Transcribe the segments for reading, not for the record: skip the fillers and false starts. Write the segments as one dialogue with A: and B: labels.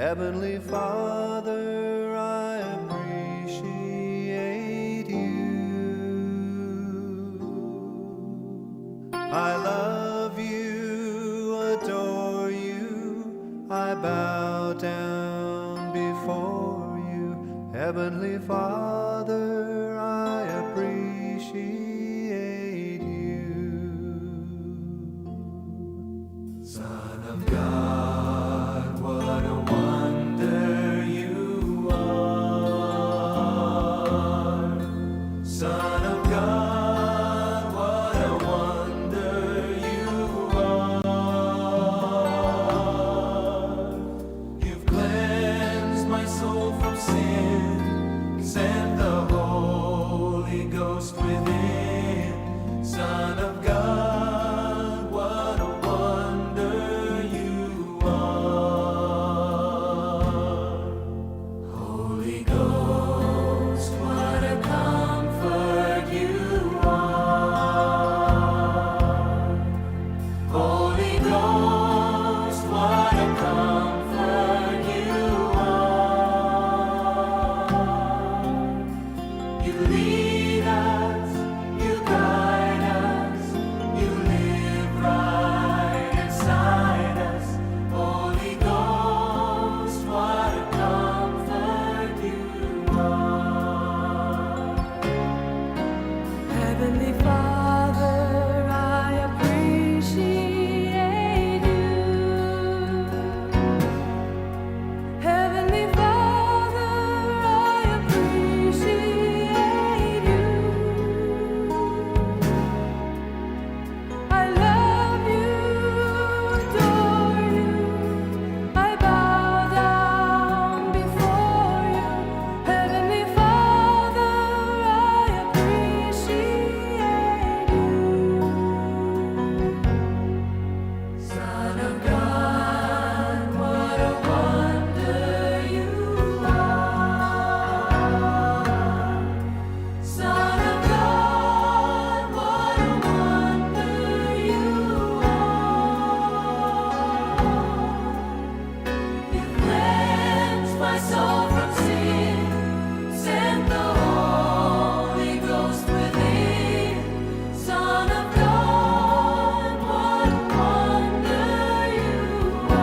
A: Heavenly Father, I appreciate you. I love you, adore you, I bow down before you. Heavenly Father, I appreciate you. Son of God, what a wonder you are. Son of God, what a wonder you are. You've cleansed my soul from sin, sent the Holy Ghost within. Son of God, what a wonder you are. Holy Ghost, what a comfort you are. Holy Ghost, what a comfort you are. You lead us, you guide us, you live right inside us. Holy Ghost, what a comfort you are.
B: Heavenly Father, I appreciate you. Heavenly Father, I appreciate you. I love you, adore you, I bow down before you. Heavenly Father, I appreciate you. Son of God, what a wonder you are. Son of God, what a wonder you are. You cleansed my soul from sin, sent the Holy Ghost within. Son of God, what a wonder you are.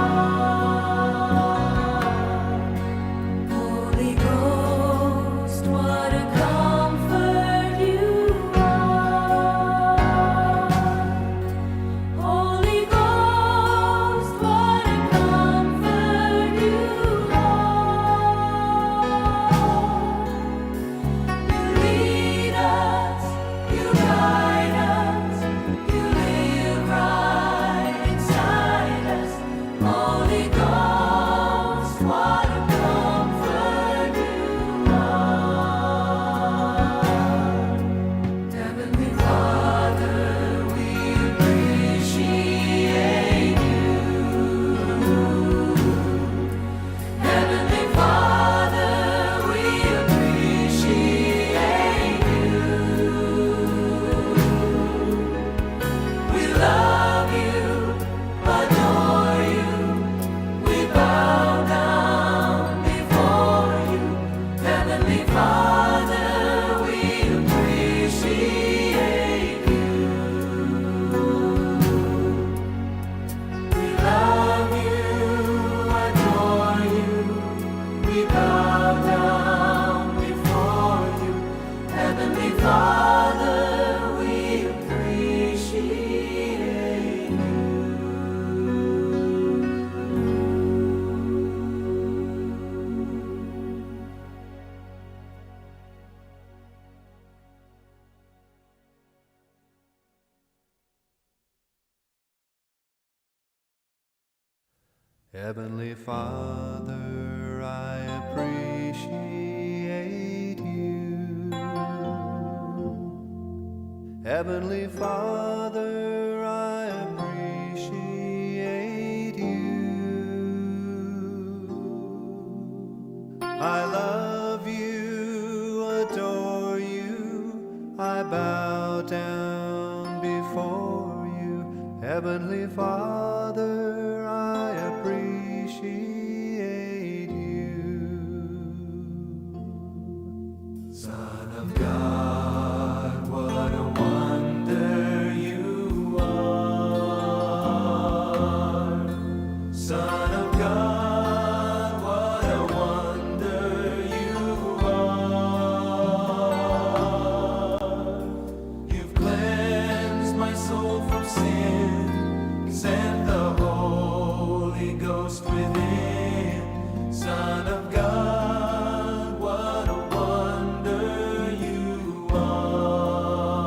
B: Holy Ghost, what a comfort you are. Holy Ghost, what a comfort you are. You lead us, you guide us, you live right inside us. Holy Ghost, what a comfort you are. Heavenly Father, we appreciate you. Heavenly Father, we appreciate you. We love you, adore you, we bow down before you. Heavenly Father, we appreciate you. We love you, adore you, we bow down before you. Heavenly Father, we appreciate you.
A: Heavenly Father, I appreciate you. Heavenly Father, I appreciate you. I love you, adore you, I bow down before Heavenly Father, I appreciate
B: soul from sin. Send the Holy Ghost within. Son of God, what a wonder you are.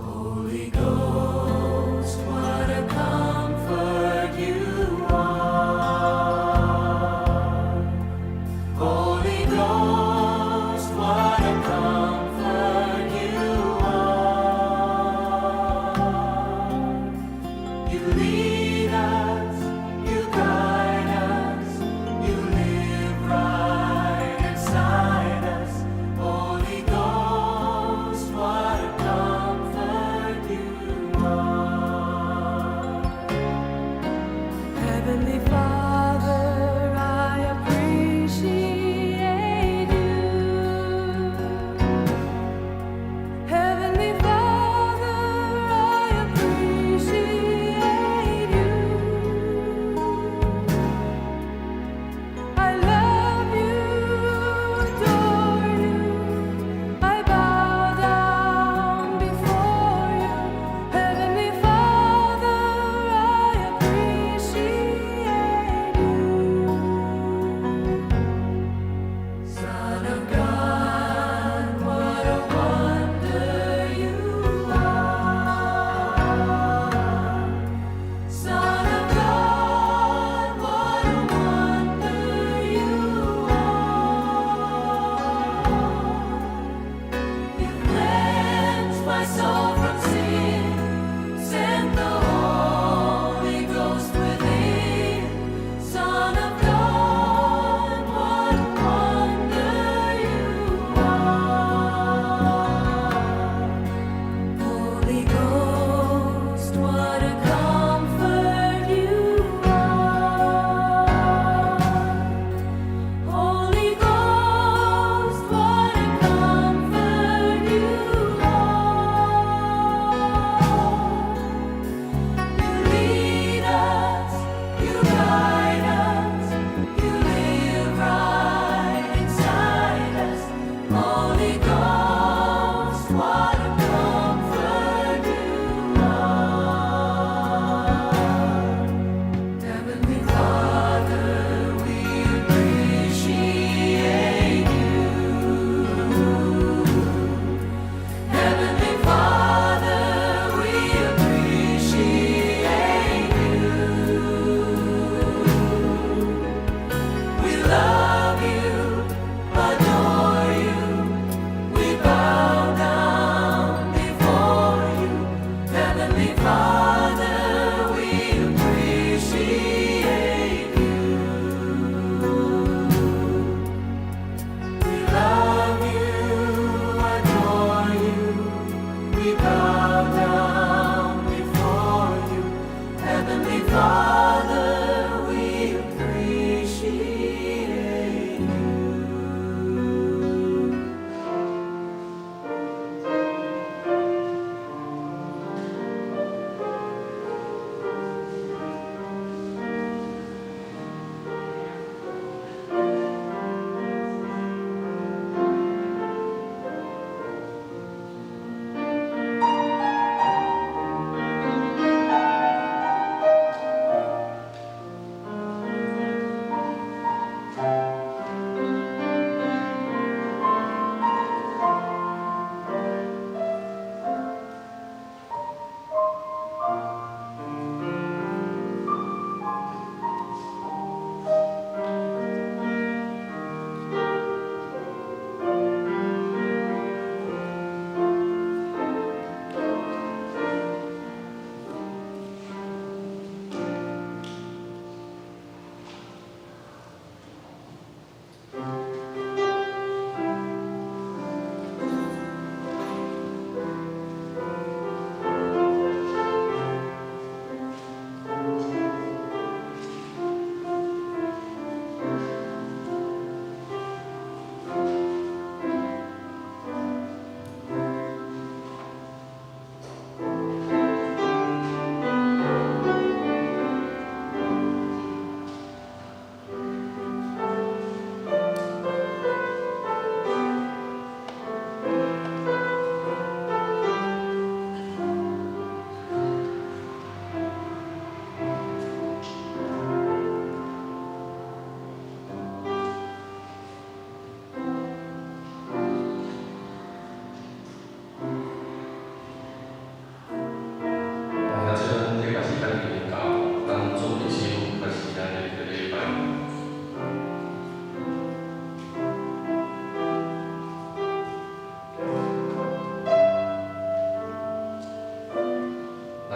B: Holy Ghost, what a comfort you are. Holy Ghost, what a comfort you are.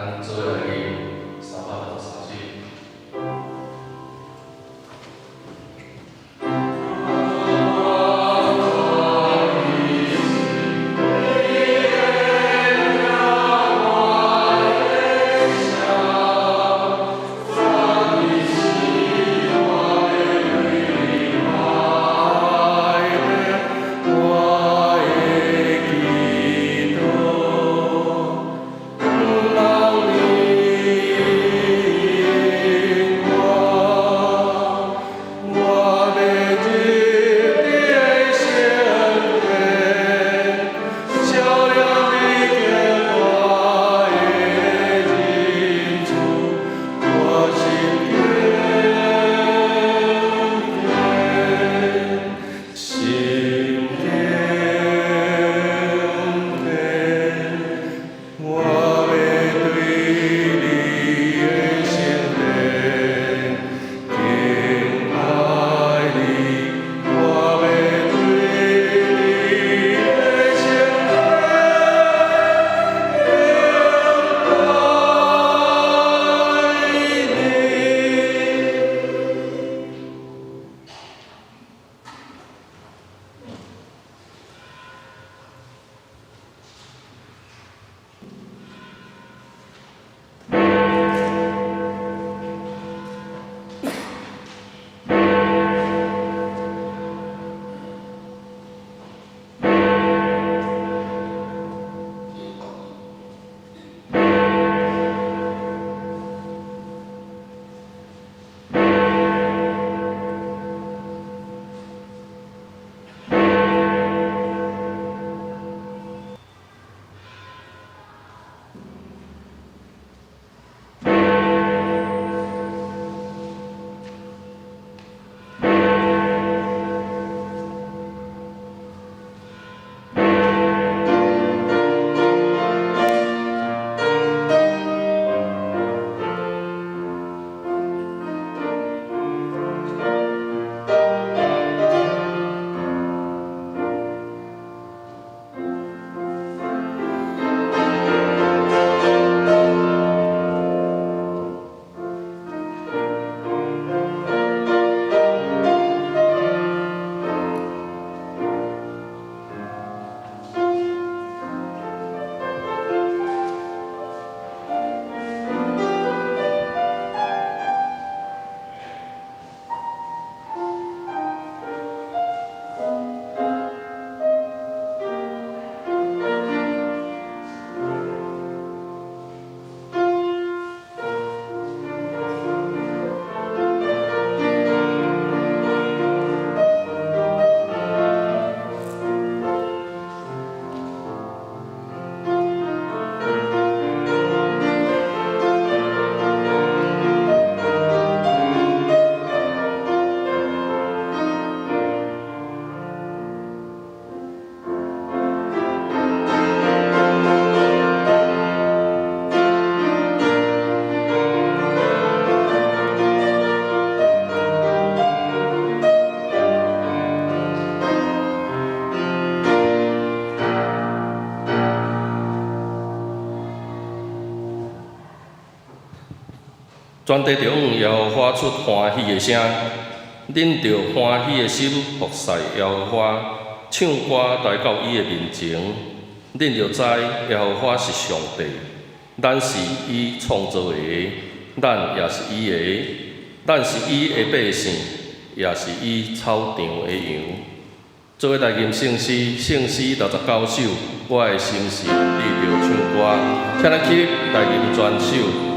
C: 咱做来念363次。全地中耶和华出欢喜的声，恁着欢喜的心服侍耶和华，唱歌来到伊的面前。恁着知耶和华是上帝，咱是伊创造的，咱也是伊的，咱是伊的百姓，也是伊草场的羊。做来念圣诗，圣诗69首，我的心是你着唱歌，请咱起来念全首。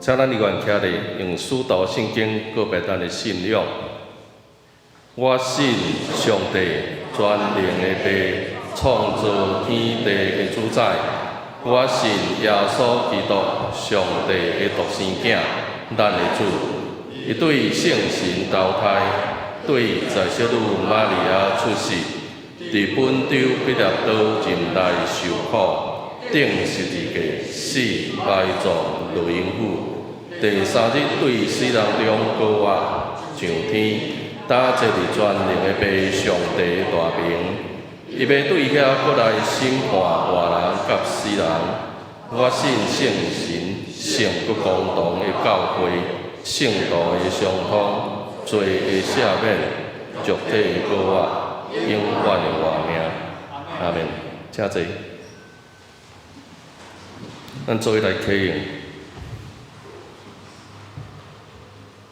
C: 请咱议员徛咧用使徒圣经告别咱的信仰。我信上帝全能的爸，创造天地的主宰。我信耶稣基督，上帝的独生囝，咱的主。伊对圣神投胎，对在小女玛利亚出世，伫本州彼拉多任内受苦，顶十字架死，埋葬落阴府。第三日对死人中高活上天。打坐伫全能的爸上帝的大名，伊要对遐过来审判活人甲死人。我信圣神，圣佮公堂的教会，圣道的相通，罪的赦免，肉体的高活，永远的活命。阿门。请坐。咱做伙来启用，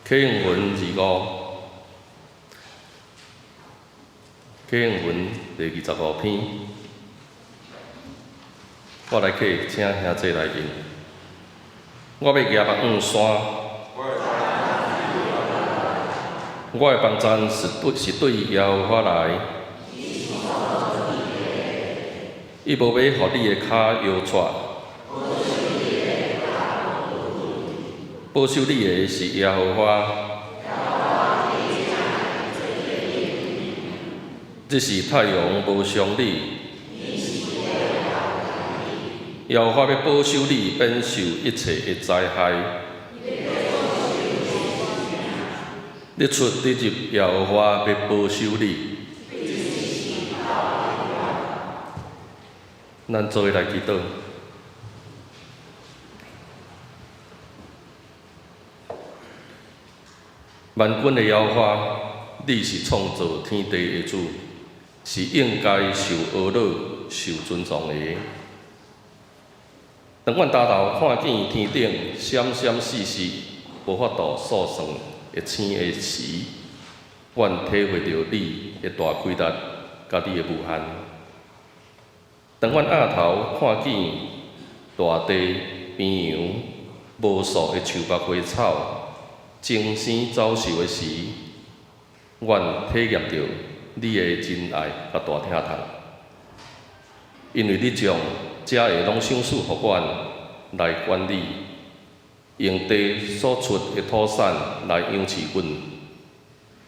C: 启用文25。启用文第25篇，我来去请兄弟来念。我要举目望山，我的帮助是对耶和华来，伊无要互你的骹摇掣，保守你的是耶和华。这是太阳无伤你，耶和华要保守你免受一切的灾害。你出你入，耶和华要保守你。咱做伙来祈祷。万军的耶和华，你是创造天地的主。是应该受阿乐、受尊重的。当阮抬头看见天顶闪闪烁烁，无法度数算的星的时，阮体会到你的大伟大，甲你的无限。当阮额头看见大地边洋无数的树木花草，争生走寿的时，阮体验到你的真爱甲大疼痛，因为你将这个拢赏赐予阮来管理，用地所出的土产来养饲阮，予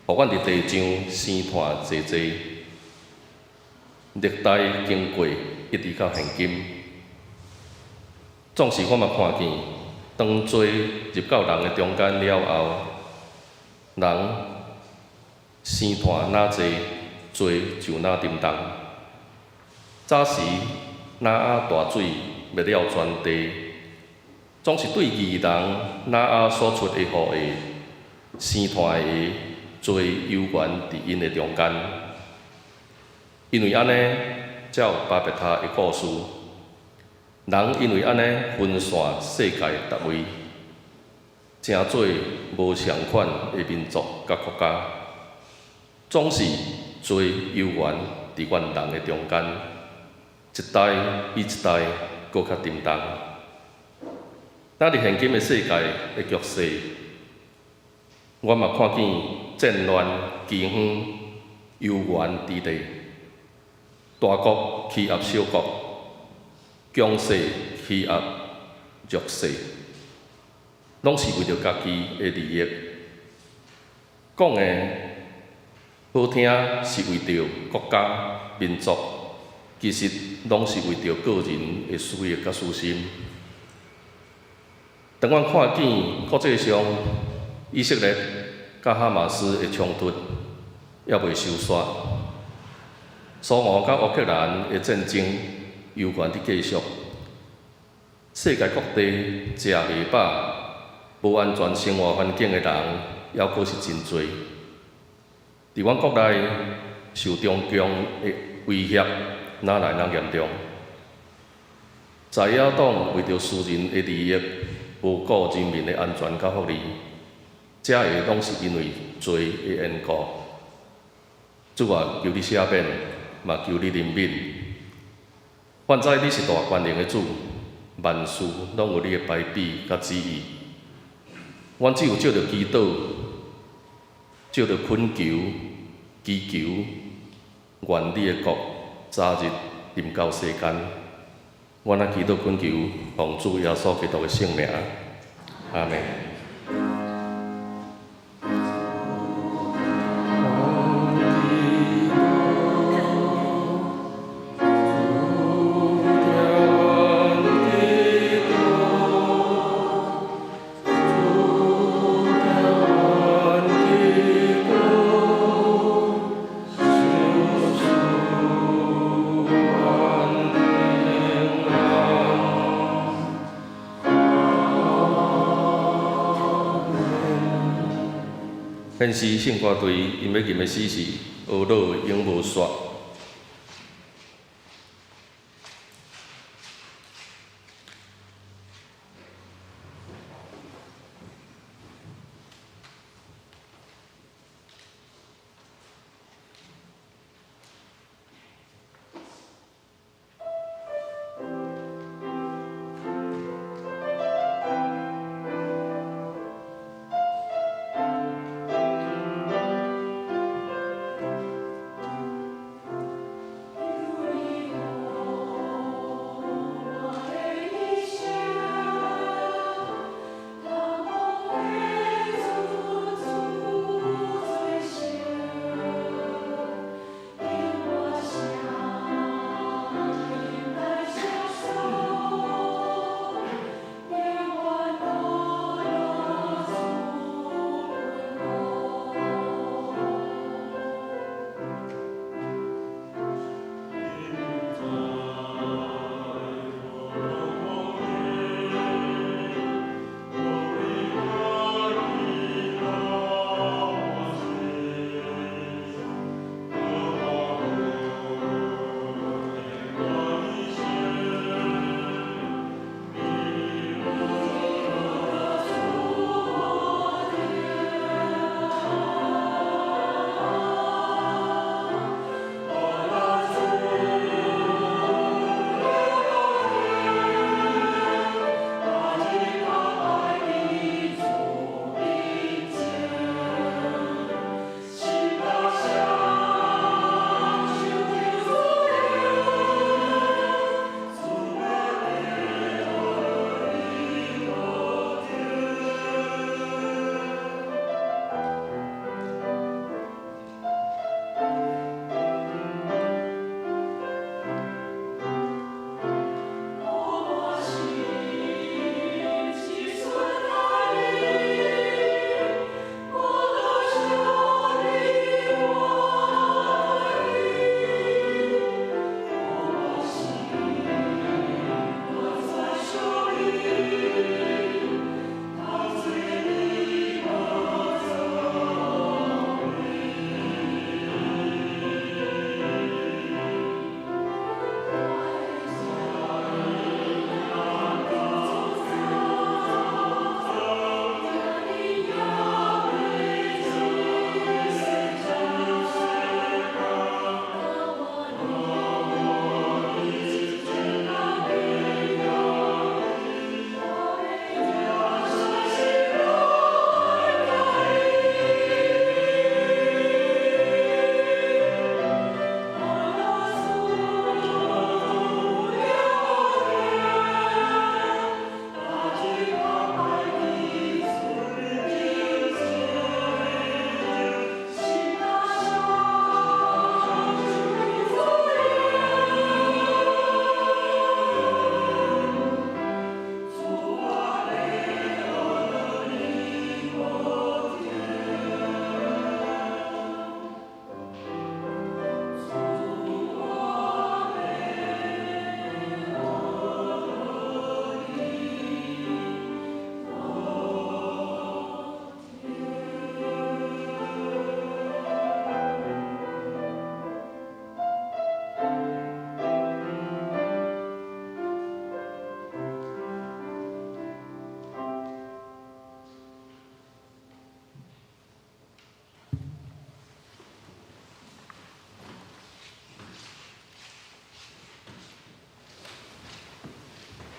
C: 阮伫地上生炭济济，历代经过一直到现今。总是我嘛看见，当罪入到人的中间了后，人生炭哪济，罪就哪沉重。早时哪啊大水灭了全地，总是对义人哪啊所出的雨下，生炭的罪悠悬伫因的中间。因为安尼，才有巴别塔的故事。人因为安尼分散世界逐位，成做无相款的民族甲国家。总是罪悠悬伫阮人的中间，一代比一代搁较沉重。咱伫现今的世界的局势，我嘛看见战乱、饥荒、幽怨之地，大国欺压小国，强势欺压弱势，拢是为着家己的利益。讲的好听是为着国家、民族，其实拢是为着个人的私欲甲私心。当阮看见国际上以色列甲哈马斯的冲突还未收煞，苏俄甲乌克兰的战争悠悬伫继续，世界各地食袂饱、无安全生活环境的人还阁是真多。伫阮国内受中共的威胁，哪来那严重？在野党为着私人的利益，无顾人民的安全甲福利，这个拢是因为罪的缘故。主啊，求你赦免，嘛求你怜悯。反正你是大权能的主，万事拢有你的排比甲旨意。阮只有借着祈祷，借着恳求、祈求，愿你的国早日临到世间。阮啊祈祷恳求，奉主耶稣基督的圣名，阿门。现时圣歌队因要吟的诗是《俄罗永无煞》。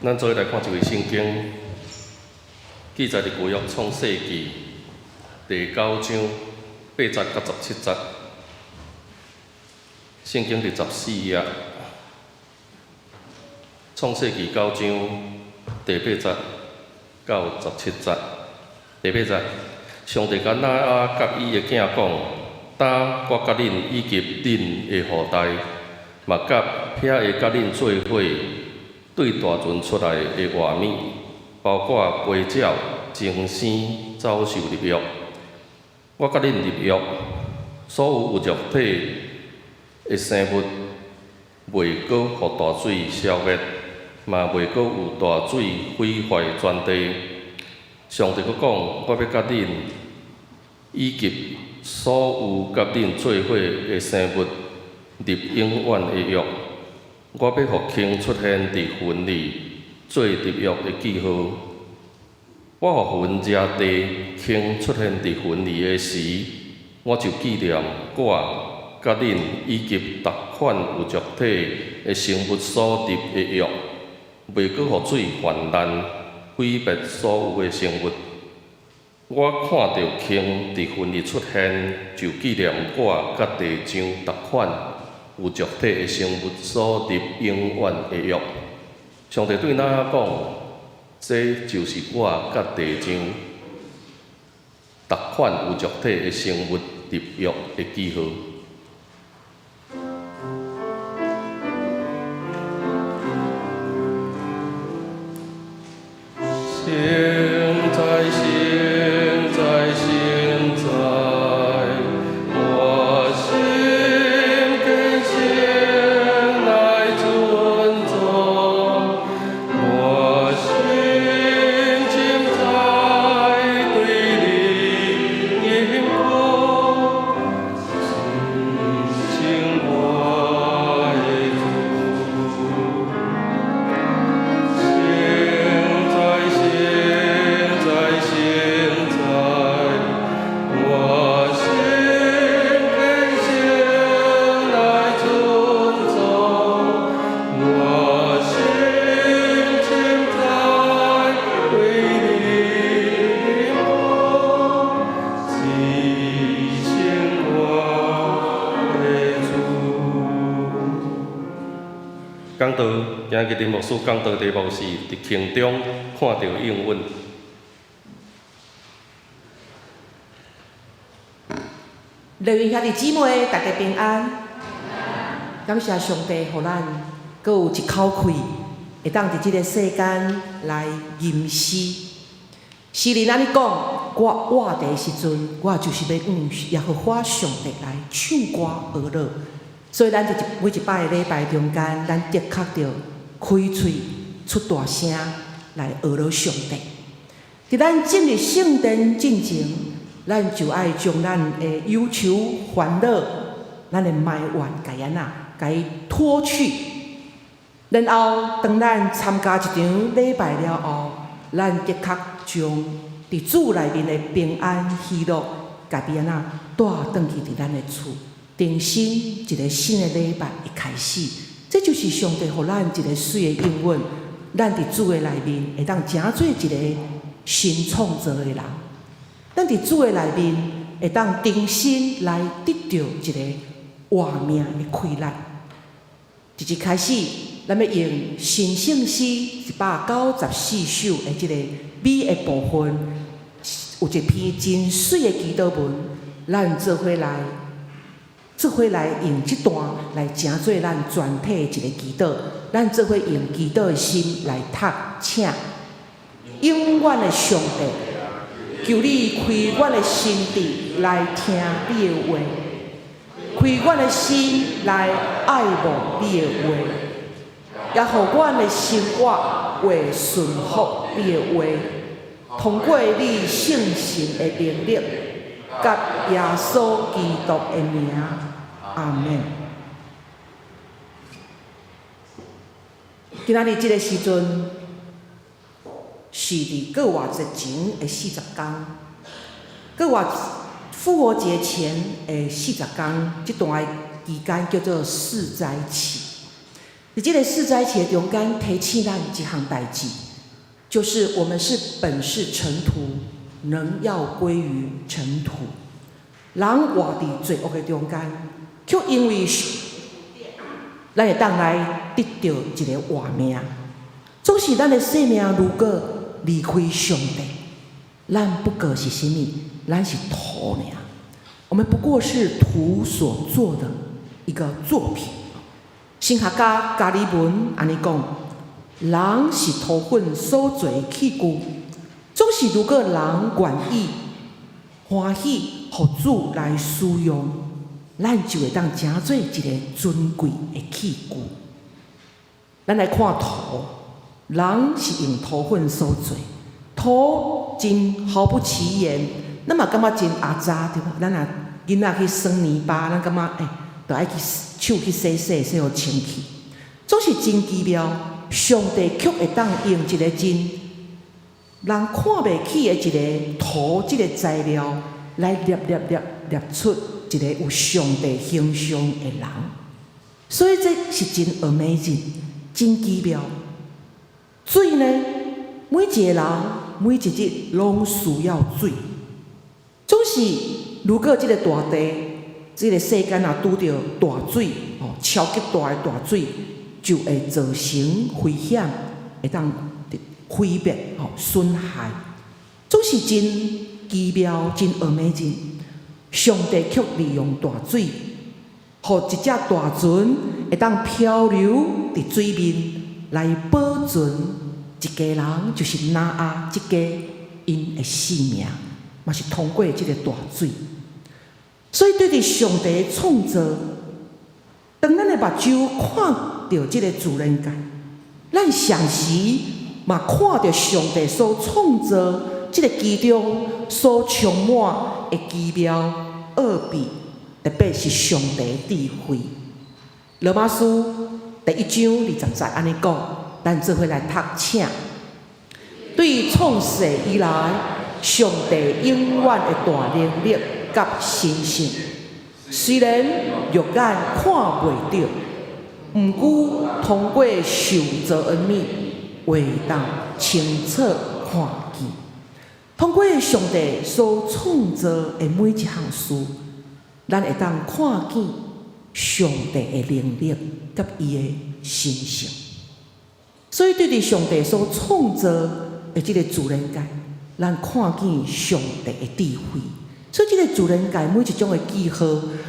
C: 咱做伙来看一位圣经，记载伫旧约创世纪第9章8节到17节，圣经第14页，创世纪9章第8节到17节。第8节，上帝甲挪亚甲伊的囝讲：当我甲恁以及恁的后代，嘛甲遐会甲恁做伙对大船出来的活物，包括飞鸟、精星、走兽入约。我甲恁入约，所有肉体的生物，袂阁互大水消灭，嘛袂阁有大水毁坏全地。上帝阁讲：我要甲恁以及所有甲恁做伙的生物立永远的约。我要互鲸出现伫云里，做立约的记号。我互云惹地，鲸出现伫云里的时，我就纪念我甲恁以及逐款有肉体的生物所立的约，袂阁互水泛滥，毁灭所有的生物。我看到鲸伫云里出现，就纪念我甲地上逐款有肉体的生物所立永远的约。上帝对挪亚讲：这就是我甲地上逐款有肉体的生物立约的记号。现在，现在，现在，我心跟心来尊重，我心情在对你迎合，请我的主。现在，现在，我心跟心来尊重，我心情在对你迎合，提醒我的主。讲道，今日的牧师讲道题目是伫空中看到应允。
D: 乐园兄弟姊妹，大家平安。感谢上帝，互咱阁有一口气，会当伫即个世间来吟诗。诗人安尼讲：我活地的时阵，我就是要耶和华上帝来唱歌而乐。所以咱伫每一摆的礼拜中间，咱的确着开喙出大声来学乐上帝。伫咱进入圣殿进前，咱就爱将咱的忧愁、烦恼、咱的埋怨，甲伊脱去。然后，当咱参加一场礼拜了后，咱的确将伫主内面的平安喜乐，家己带转去伫咱的厝。重新一个新的礼拜一开始，这就是上帝互咱一个水的应允。咱伫主的内面会当成做一个新创造的人。咱伫主的内面会当重新来得到一个活命的快乐。即日开始，咱要用新圣诗194首的即个美的部分，有一篇真水的祈祷文，咱做伙来用这段来成做咱全体的一个祈祷。咱做伙用祈祷的心来读，请永远的上帝，求你开阮的心智来听你的话，开阮的心来爱慕你的话，也互阮的生活会顺服你的话，通过你圣神的能力，甲耶稣基督的名，阿门。今仔日即个时阵，是伫过偌节前的40天，过偌复活节前的40天，即段的期间叫做四灾期。伫即个四灾期的中间，提醒咱一项代志，就是我们本是尘土，仍要归于尘土。人活伫罪恶的中间，却因为咱会当来得到一个活命。总是咱的生命如果离开上帝，咱不过是什么？咱是土尔。我们不过是土所做的一个作品。神学家加里文安尼讲：人是土粉所做的器具，总是如果人愿意欢喜，互主来使用，咱就会当成做一个尊贵的器具。咱来看土，人是用土粉所做，土真毫不起眼，咱嘛感觉真阿杂对无？咱若囡仔去耍泥巴，咱感觉就爱去手去洗互清气，总是真奇妙。上帝却会当用一个真人看袂起的一个土这个材料来捏出一个有上帝形象的人，所以这是真 amazing， 真奇妙。水呢，每一个人每一日拢需要水，总是如果这个大地、这个世间若拄着大水超级大的大水，就会造成危险，会当毁灭、损害，总是真奇妙、真 amazing。上帝却利用大水，互一只大船会当漂流伫水面，来保存一家人，就是拿阿这家因的性命，嘛是通过这个大水。所以对着上帝的创造，当咱的目睭看到这个自然界，咱常时嘛看到上帝所创造这个其中所充满的奇妙奥秘，特别是上帝的智慧。罗马书第1章20节安尼讲，咱做伙来读请。对创世以来，上帝永远的大能力甲神性，虽然肉眼看袂到，毋过通过受造恩物，会当清楚看见。通过上帝所创造的每一项事，咱会当看见上帝的能力甲伊的神性。所以对着上帝所创造的这个自然界，咱看见上帝的智慧。所以这个自然界每一种的记号，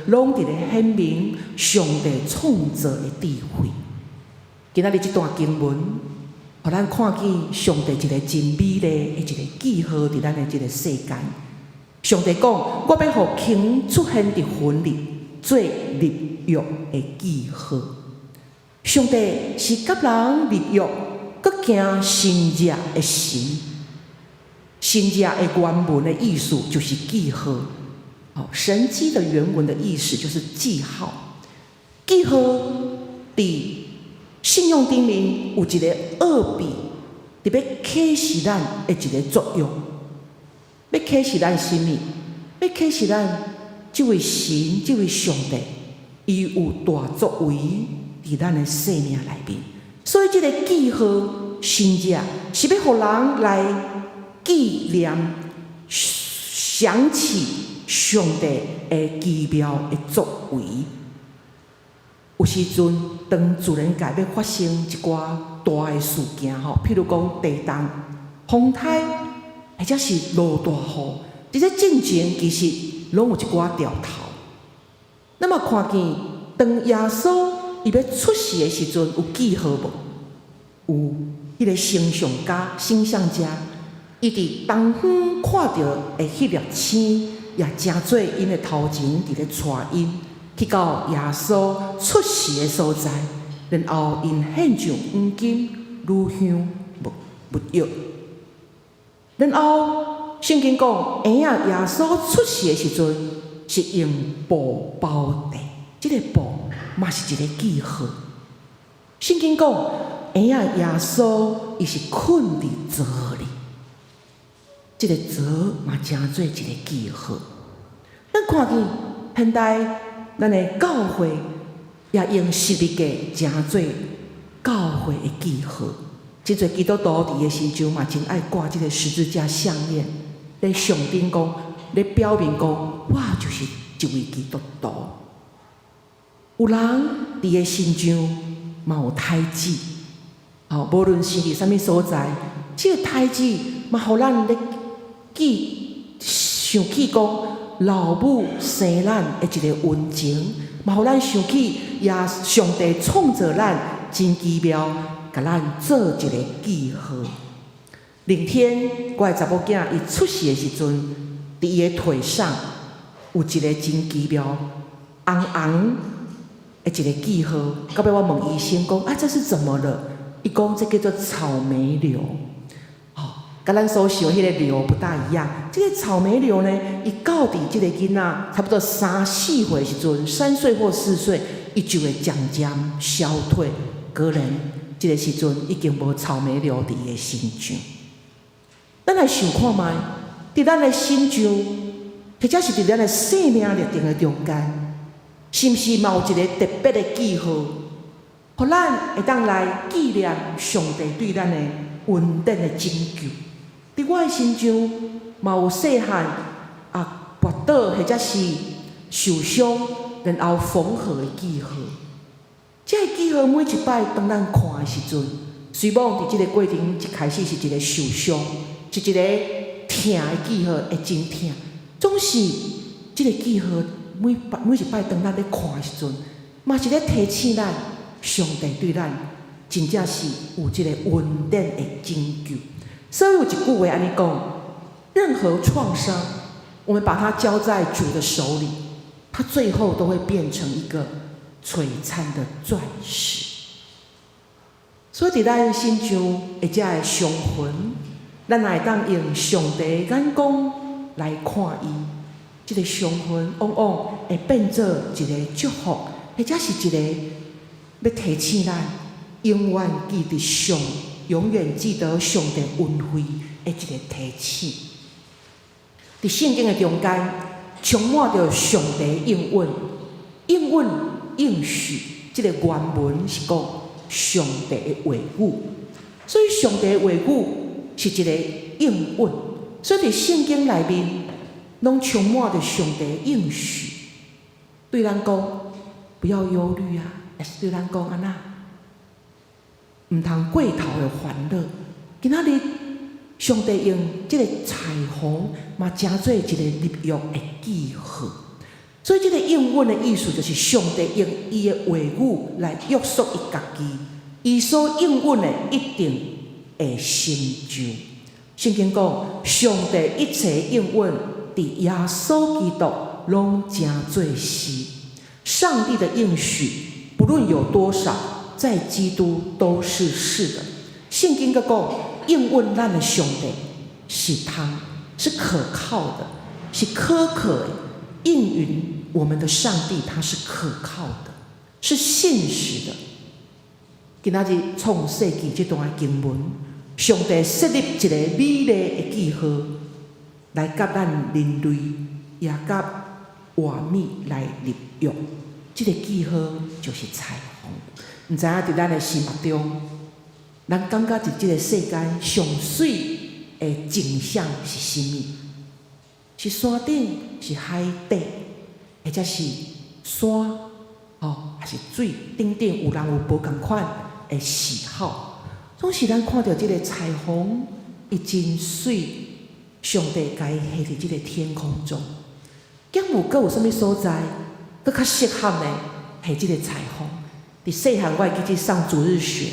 D: 拢伫咧显明上帝创造的智慧。今仔日这段经文，互咱看见上帝一个真美丽的一个记号伫咱的这个世间。上帝讲：我要互轻出现伫魂里，做立约的记号。上帝是甲人立约，佮行神约的神。神约的原文的意思就是记号。神迹的原文的意思就是记号。记号伫信用顶面有一个奥秘，特别启示咱的一个作用。要启示咱什么？要启示咱这位神、这位上帝，伊有大作为伫咱的生命内面。所以这个记号神约是要互人来纪念、想起上帝的奇妙的作为。有时阵，当自然界要发生一寡大的事件譬如讲地震、风台，或者是落大雨，这些进程其实拢有一寡条头。那么看见，当耶稣伊要出世的时阵，有记号无？有迄个星象家，伊伫东方看到的迄粒星，也真做因的头前伫咧带因去到耶稣出世的所在，然后因献上黄金、乳香、木药。然后圣经讲，婴仔耶稣出世的时阵是用布包地，这个布嘛是一个记号。圣经讲，婴仔耶稣伊是困伫槽里，这个槽嘛真做一个记号。咱看见现代咱的教会也用十字架真做教会的记号。真侪基督徒伫个心中嘛，真爱挂即个十字架项链，咧上顶讲，咧表明讲，我就是一位基督徒。有人伫个心中嘛有胎记，无论是伫啥物所在，即个胎记嘛，互咱咧想起讲老母生咱的一个温情，嘛，互咱想起也上帝创造咱真奇妙。甲咱做一个记号。明天，我的查某囝伊出世的时阵，伫伊的腿上有一个真奇妙红红的一个记号。到尾我问医生讲：这是怎么了？伊讲这叫做草莓瘤。甲咱所想迄个瘤不大一样。这个草莓瘤呢，伊到伫这个囡仔差不多3、4岁的时阵，3岁或4岁，伊就会渐渐消退。个人。这个时阵已经无草莓瘤伫伊的心上，咱来想看觅，伫咱的心上，或者是伫咱的生命历程的中间，是毋是嘛有一个特别的记号，互咱会当来纪念上帝对咱的恩典的拯救？伫我的心上，嘛有细汉跌倒或者是受伤，然后缝合的记号。这个记号每一摆当咱看的时阵，虽然伫即个过程一开始是一个受伤，是一个疼的记号，会真疼。总是即个记号每一摆当咱咧看的时阵，嘛是咧提醒咱，上帝对咱真正是有即个恩典的拯救。所以有一句话安尼讲：任何创伤，我们把它交在主的手里，它最后都会变成一个璀璨的钻石。所以伫咱心中会遮的伤痕，咱也会当用上帝的眼光来看伊。这个伤痕往往会变做一个祝福，或者是一个要提醒咱永远记得永远记得上帝恩惠的一个提醒。伫圣经的中间，充满着上帝的应允，应许，这个原文是讲上帝的话语，所以上帝的话语是一个应允，所以伫圣经内面，拢充满着上帝的应许，对咱讲不要忧虑啊，也是对咱讲安那，唔通过头的烦恼。今仔日上帝用这个彩虹嘛，成做一个立约的记号。所以，这个应允的意思就是上帝用伊的话语来约束伊家己，伊所应允的一定会成就。圣经讲，上帝一切应允伫耶稣基督拢成做是。上帝的应许，不论有多少，在基督都是是的。圣经个讲，应允咱的上帝是他，是可靠的，是苛刻的。应允我们的上帝，他是可靠的，是现实的。今仔日创世纪这段经文，上帝设立一个美丽的记号，来甲咱人类也甲活物来立约。这个记号就是彩虹。唔知影伫咱的心目中，咱感觉伫这个世间上水的景象是甚物？是山顶，是海底，或者是山，还是水？顶顶有人有无同款的喜好。总是咱看到这个彩虹，伊真水，上帝家伊下伫这个天空中。敢有啥物所在，搁较适合呢？下这个彩虹。伫细汉我会记得上主日学，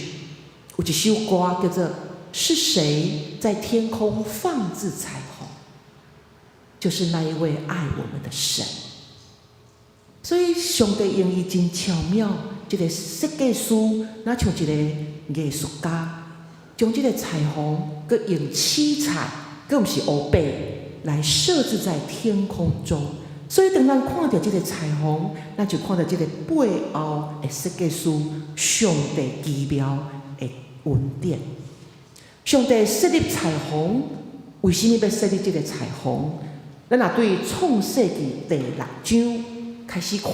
D: 有一首歌叫做《是谁在天空放置彩虹》。就是那一位爱我们的神，所以上帝用伊真巧妙，一个设计师，那像一个艺术家，将这个彩虹，佮用七彩，佮毋是黑白，来设置在天空中。所以当咱看到这个彩虹，咱就看到这个背后的设计师上帝奇妙的恩典。上帝设立彩虹，为什么要设立这个彩虹？咱若对创世纪第6章开始看，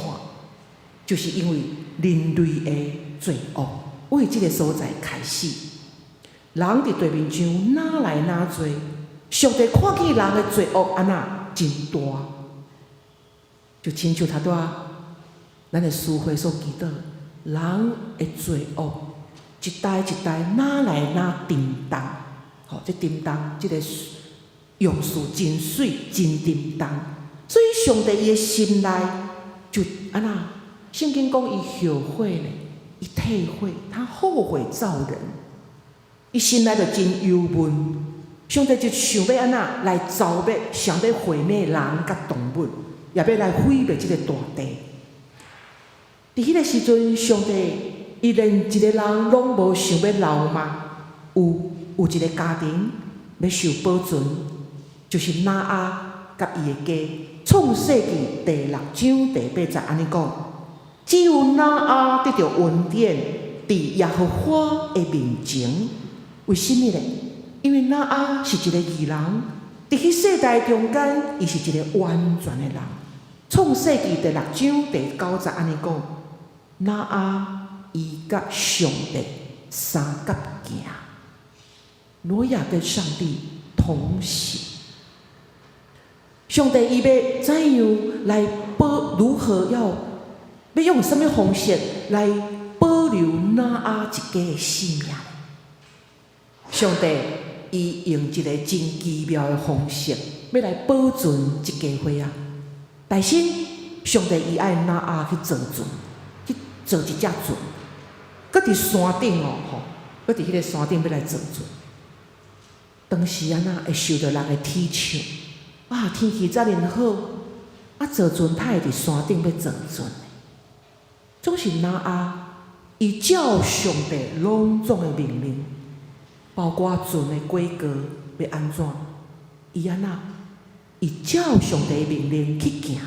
D: 就是因为人类的罪恶，为这个所在开始。人伫地面上哪来哪多，上帝看见人的罪恶安那真大，就亲像头拄仔咱的诗会所记到，人的罪恶一代一代哪来哪沉重，吼，这沉重，这个用词真水真沉重，所以上帝伊的心内就安那，圣经讲伊后悔咧，伊退悔，他后悔造人，伊心内就真忧闷，上帝就想要安那来造灭，想要毁灭人甲动物，也要来毁灭这个大地。伫迄个时阵，上帝伊连一个人拢无想要留吗？有一个家庭要受保存，就是拿阿甲伊的家。创世纪第6章第8节安尼讲，只有拿阿得到恩典，伫耶和华的面前。为什么呢？因为拿阿是一个义人，伫迄世代中间，伊是一个完全的人。创世纪第6章第9节安尼讲，拿阿伊甲上帝三角行，挪亚跟上帝同行。上帝伊要怎样来如何要用什么方式来保留拿阿一家的性命？上帝伊用一个真奇妙的方式，要来保存一家伙啊！但是上帝伊爱拿阿去造船，去造一只船，搁伫山顶哦吼，搁伫迄个山顶要来造船。当时安那会受到人的体笑，啊，天气遮尔好，啊，造船他会伫山顶要造船呢。总是拿阿伊照上帝隆重的命令，包括船的规格要安怎，伊安那伊照上帝的命令去行。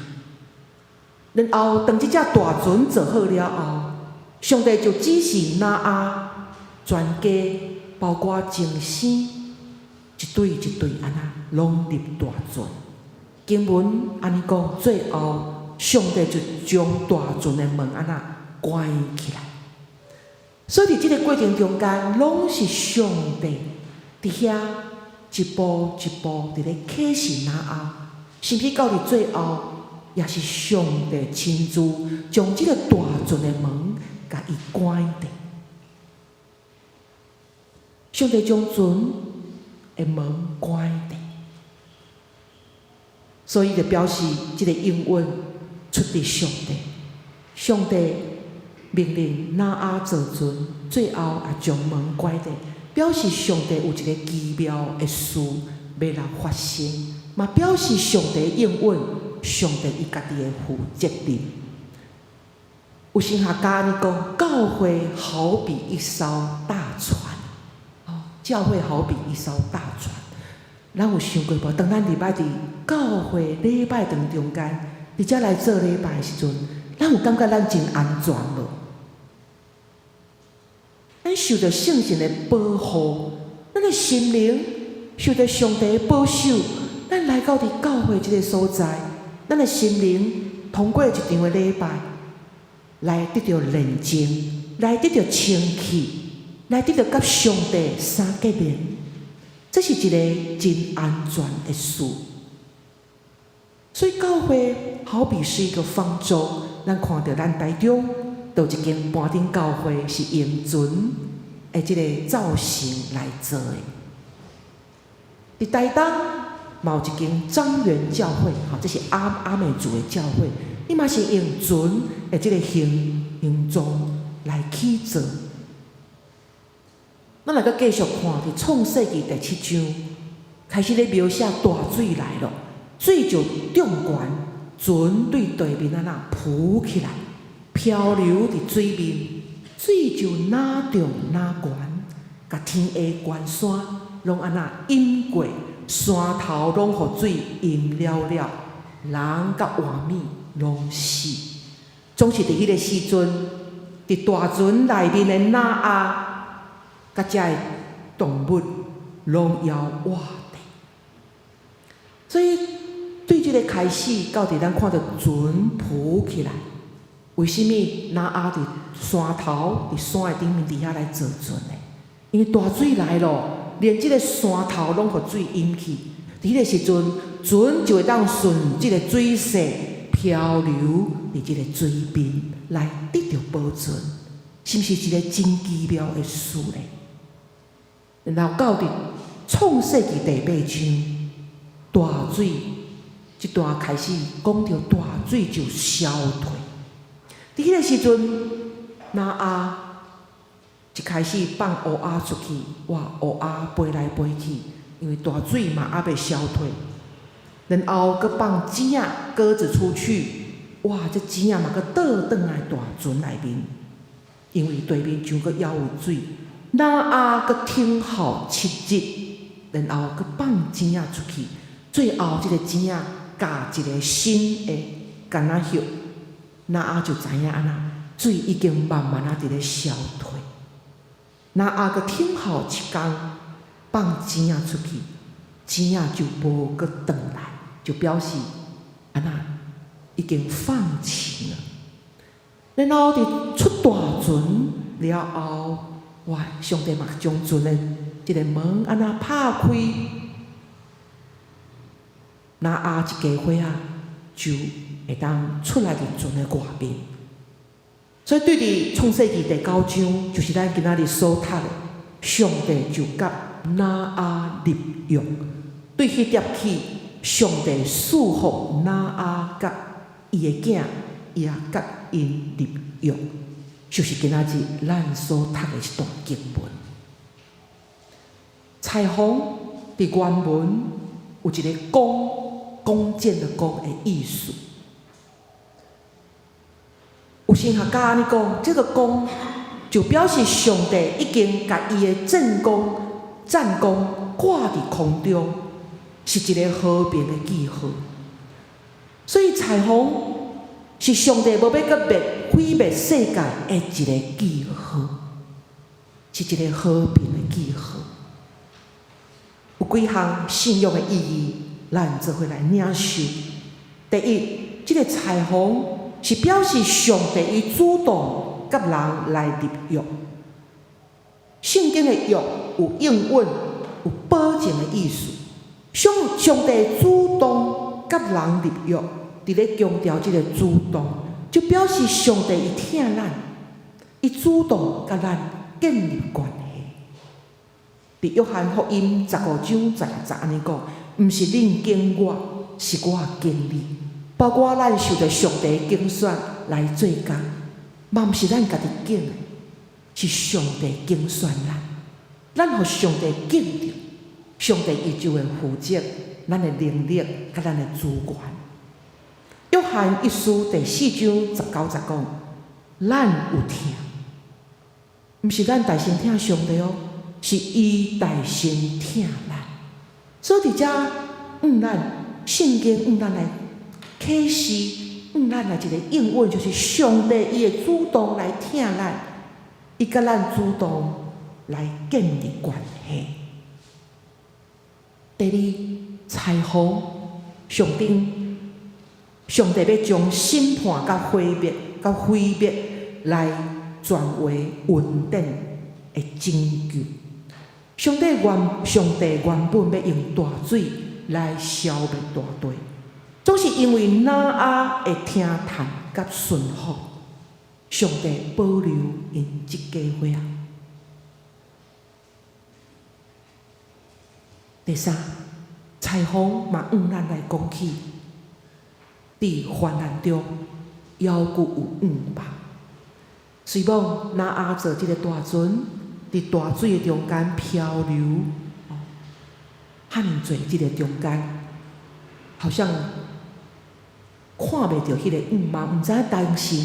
D: 然后当即只大船做好了后，上帝就指示拿阿全家，包括精星，一对一对安那拢入大船。经文安尼讲，最后上帝就将大船的门安那关起来。所以伫即个过程中间，拢是上帝伫遐一步一步伫咧启示拿阿，甚至到伫最后，也是上帝亲自将即个大船的门甲伊关掉。上帝将船的门关掉，所以就表示即个应允出伫上帝。上帝命令拿阿造船，最后也将门关掉，表示上帝有一个奇妙的事要来发生，嘛表示上帝应允，上帝伊家己的负责任。有神学家安尼讲，教会好比一艘大船，教会好比一艘大船。咱有想过无？当咱礼拜伫教会礼拜堂中间，伫遮来做礼拜的时阵，咱有感觉咱真安全无？咱受到圣神的保护，咱的心灵受到上帝的保守。咱来到伫教会这个所在，咱的心灵通过一场的礼拜，来得到认证，来得到清气，来得到甲上帝三结连。这是一个真安全的事。所以教会好比是一个方舟，咱看到咱台中有一间搬顶教会是用船的这个造型来做的。伫台东嘛有一间张元教会，这是阿美族的教会，伊嘛是用船的这个形状来起造。咱来个继续看，伫创世纪第7章开始咧描写大水来了，水就涨悬，船对地面安那浮起来，漂流伫水面，水就哪涨哪悬，甲天下悬山拢安那淹过，山头拢互水淹了了，人甲活物拢死。总是伫迄个时阵，伫大船内面的拿阿。甲遮的动物拢要活的，所以对这个开始到底咱看到船浮起来，为什么拿阿伫山头伫山的顶面底下来造船呢？因为大水来咯，连即个山头拢互水淹去。伫迄个时阵，船就会当顺即个水势漂流伫即个水边来得到保存，是毋是一个真奇妙的事呢？然后到伫创世纪第8章，大水即段开始讲到大水就消退。伫迄个时阵，拿阿就开始放乌鸦出去，哇，乌鸦飞来飞去，因为大水嘛还未消退。然后佮放钱仔、鸽子出去，哇，这钱仔嘛佮倒转来大船内面，因为对面上佮还有水。拿阿佮停好7日，然后佮放钱仔出去，最后即个钱仔加一个新的橄榄叶，拿阿就知影安那水已经慢慢啊伫咧消退。拿阿佮停好1天，放钱仔出去，钱仔就无佮转来，就表示安那已经放弃了。然后伫出大船了后，哇！上帝嘛将船的即个门安那拍开，拿阿一家伙仔就会当出来伫船的外面。所以对伫创世纪第9章，就是咱今仔日所读的，上帝就甲拿阿立约。对迄粒起，上帝祝福拿阿甲伊的囝，也甲因立约。就是今仔日咱所读的一段经文。彩虹伫原文有一个弓箭的弓的意思。有神学家安尼讲，这个弓就表示上帝已经甲伊的战功挂伫空中，是一个和平的记号。所以彩虹是上帝无要搁毁灭世界的一个记号，是一个和平的记号。有几项信仰的意义，咱做伙来领受。第一，这个彩虹是表示上帝伊主动甲人来立约。圣经的约有应允、有保证的意思。上帝主动甲人立约，伫咧强调这个主动。就表示上帝伊疼咱，伊主动甲咱建立关系。伫约翰福音15章10安尼讲，毋是恁经我，是我经你。包括咱受着上帝拣选来做工，嘛毋是咱家己拣的，是上帝拣选咱。咱互上帝拣着，上帝伊就会负责咱的能力甲咱的资源。约翰一书第4章19节讲，咱有疼，毋是咱大声疼上帝哦，是伊大声疼咱。所以伫遮，咱圣经咱来启示，咱来一个应允，就是上帝伊会主动来疼咱，伊甲咱主动来建立关系。第二，彩虹上帝要将审判甲毁灭来转为稳定的拯救。上帝原本要用大水来消灭大地，总是因为拿阿会听谈甲顺服，上帝保留因即家伙仔。第三，彩虹嘛咱来讲起。伫患难中，犹佫有望。随某拿阿做即个大船，伫大水的中间漂流，遐尼侪即个中间，好像看袂到迄个望，毋知影当时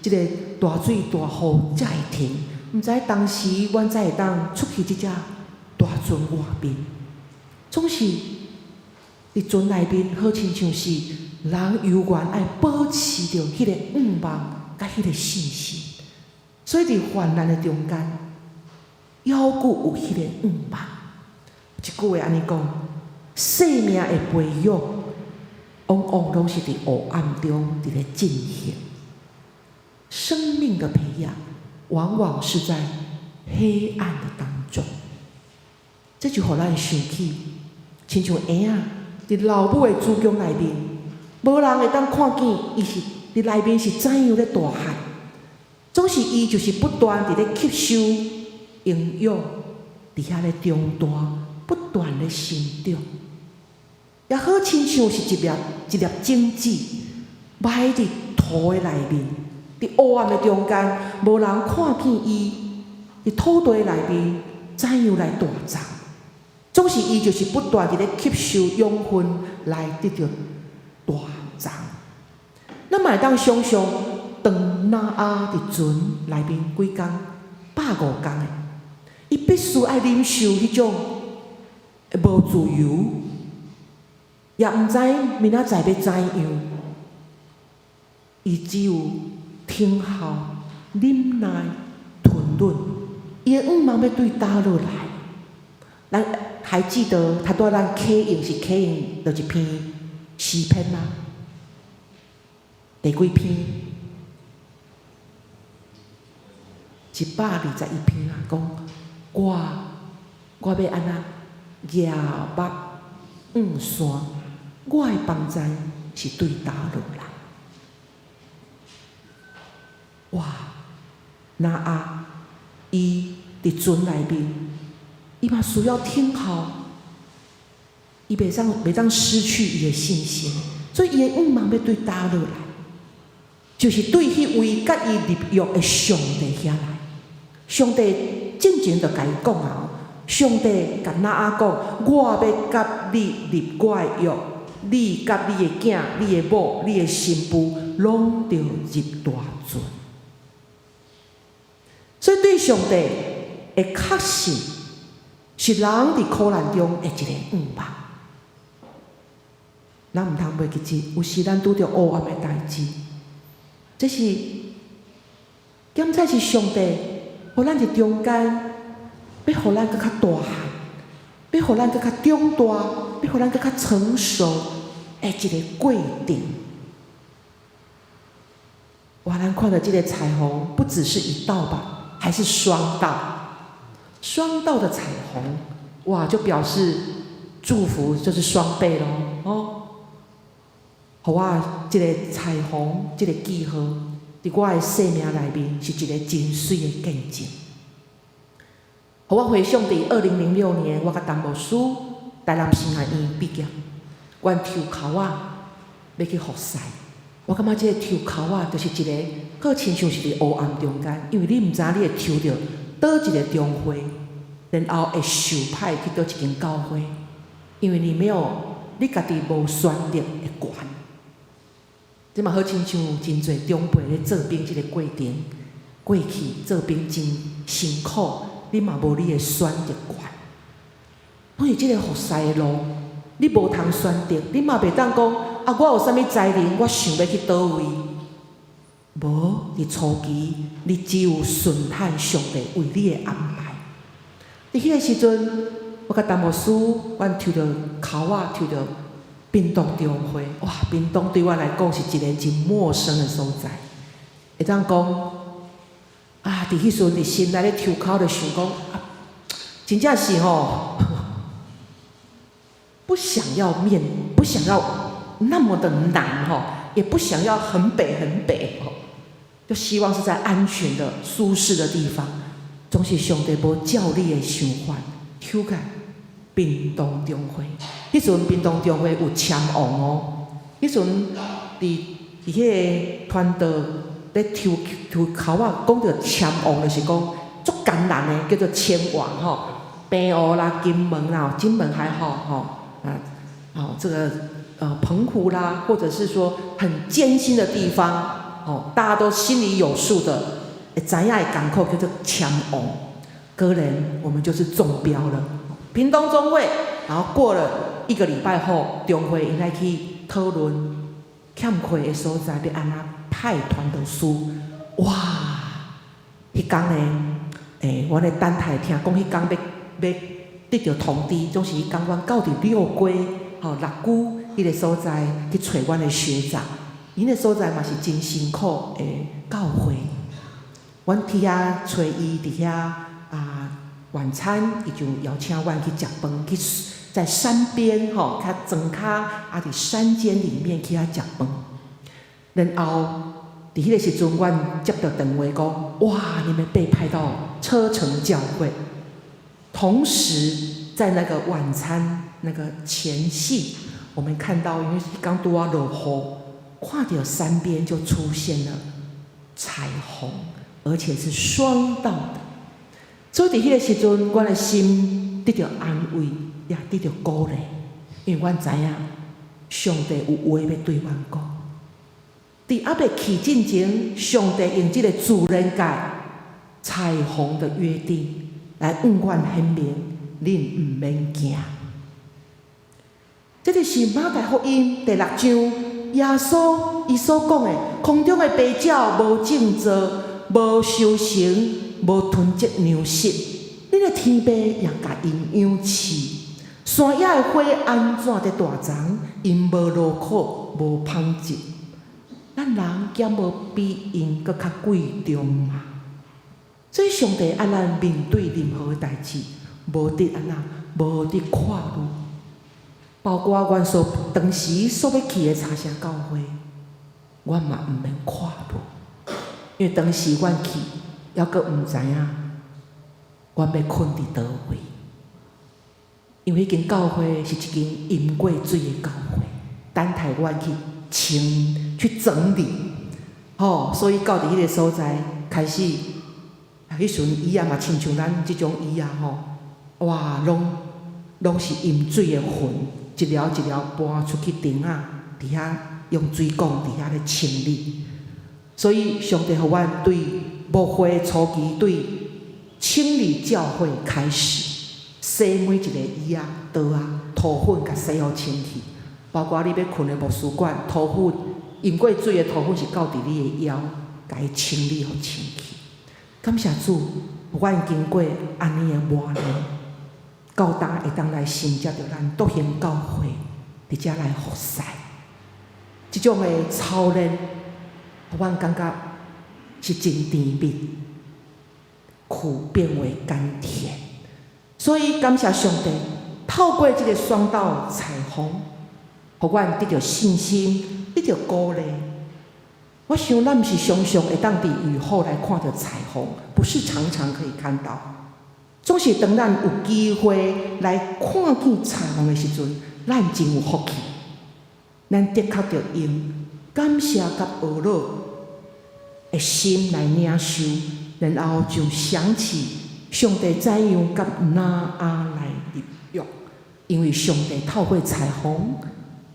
D: 即个大水大雨才会停，毋知当时阮才会当出去即只大船外面，总是伫船内面，好亲像是。人永远爱保持着迄个望甲迄个信心，所以伫患难的中间，犹佫有迄个望。一句话安尼讲，生命的培养，往往拢是伫黑暗中伫咧进行。生命的培养，往往是在黑暗的当助。这就互咱想起，亲像婴仔伫老母的子宫内面，无人会当看见伊是伫内面是怎样咧大汉，总是伊就是不断伫咧吸收营养，伫遐咧长大，不断咧成长。也好亲像是一粒种子，埋伫土的内面，伫黑暗的中间，无人看见伊伫土地内面怎样来大长。总是伊就是不断伫咧吸收养分来得到大长。咱嘛会当想象，当那阿伫船内面几工，150工的，伊必须爱忍受迄种无自由，也毋知明仔载要怎样，伊只有听候、忍耐、吞忍，伊的愿望要对倒落来。咱还记得他对咱启应是启应着一篇诗篇吗？第几篇？121篇啊，讲我要安怎夜目望山，我的帮助是对倒落来。哇！那阿伊伫船内面，伊嘛需要听候，伊袂当失去伊的信心，所以伊的愿望要对倒落来，就是对迄位甲伊立约的上帝遐来。上帝进前就甲伊讲啊，上帝甲那阿讲，我要甲你立我的约，你甲你的囝、你的某、你的新妇，拢着入大船。所以对上帝的确信，是人伫苦难中的一个愿望。咱毋通袂记住，有时咱拄着黑暗的代志，这是检采是上帝，互咱伫中间，要互咱更较大汉，要互咱更较长大，要互咱更较成熟的一个过程。哇，咱看到这个彩虹，不只是一道吧，还是双道。双道的彩虹，哇，就表示祝福就是双倍咯，哦。互我这个彩虹，这个记号，伫我的生命内面是一个真水的见证。互我回想伫2006年，我甲陈牧师台南新学院毕业，阮抽考啊要去服侍。我感觉这个抽考啊，就是一个好亲像是伫黑暗中间，因为你毋知你会抽到倒一个中会，然后会受派去倒一间教会，因为你家己无选择的权。这嘛好亲像真侪长辈咧做兵这个过程，过去做兵真辛苦，你嘛无你的选择权。所以这个服侍的路，你无通选择，你嘛袂当讲啊，我有啥物才能，我想要去倒位。无，伫初期，你只有顺探上帝为你的安排。伫迄个时阵，我甲陈牧师，阮抽到考啊，抽到屏东中会，哇！屏东对我来讲是一个真陌生的所在。会当讲啊，伫迄时阵伫心内咧抽考，就想讲啊，真正是吼，不想要那么的难吼，也不想要很北吼，就希望是在安全的、舒适的地方。总是上帝无照你的想法，抽起屏东中会。迄阵屏东中会有签王哦，迄阵伫迄个团队咧抽考啊，讲到签王就是讲足艰难的，叫做签王吼，平湖啦、金门啦，金门还好吼，这个澎湖啦，或者是说很艰辛的地方，哦，大家都心里有数的，会知影的港口叫做签王。果然我们就是中标了，屏东中会，然后过了1个礼拜后，中会应该去讨论欠缺的所在要安怎派传道书。哇！迄天呢，我咧等待听讲，迄天要得到通知，总是迄天阮到伫六龟6姑迄个所在去找阮的学长，因个所在嘛是真辛苦的教会，阮去遐找伊伫遐晚餐，伊就邀请阮去食饭，去在山边吼，较庄脚啊，伫山间里面去遐食饭。然后伫迄个时阵，阮接到电话讲，哇，你们被派到车城教会。同时，在那个晚餐那个前夕，我们看到，因为刚拄啊落雨，看到山边就出现了彩虹，而且是双道的。所以伫迄个时阵，阮的心得到安慰，也得到鼓励，因为阮知影上帝有话要对阮讲。伫还未起进前，上帝用这个自然界彩虹的约定来向阮显明，恁毋免惊。这就是马太福音第6章，耶稣伊所讲的：空中的飞鸟无种植，无收成，无囤积粮食，恁的天父也甲因养饲。山野的花安怎在大长？因无劳苦，无芳质。咱人兼无比因搁较贵重嘛。所以上帝按咱面对任何代志，无得安那，无得跨路。包括阮所当时所要去的茶社教会，阮嘛毋免跨路，因为当时阮去，还阁毋知影，阮要困伫倒位。因为迄间教会是一间饮过水的教会，等待阮去清去整理，所以到伫迄个所在开始，迄阵椅仔嘛亲像咱即种椅仔哇，拢是饮水的份，一条一条搬出去顶仔，伫遐用水管伫遐咧清理。所以上帝互阮对牧会初期对清理教会开始，洗每一个椅仔、桌啊、涂粉甲洗互清去。包括你要困的牧师馆，涂粉饮过水的涂粉是到伫你的腰，甲伊清理互清去。感谢主，阮经过安尼的磨练，到当会当来承接着咱独行教会，伫遮来服侍。即种的操练，阮感觉是真甜蜜，苦变为甘甜。所以感谢上帝，透过这个双道彩虹，互阮得到信心，得到鼓励。我想咱毋是常常会当伫雨后来看到彩虹，不是常常可以看到。总是当咱有机会来看见彩虹的时阵，咱真有福气。咱的确着用感谢甲懊恼的心来领受，然后就想起上帝怎样甲拿阿来立约，因为上帝透过彩虹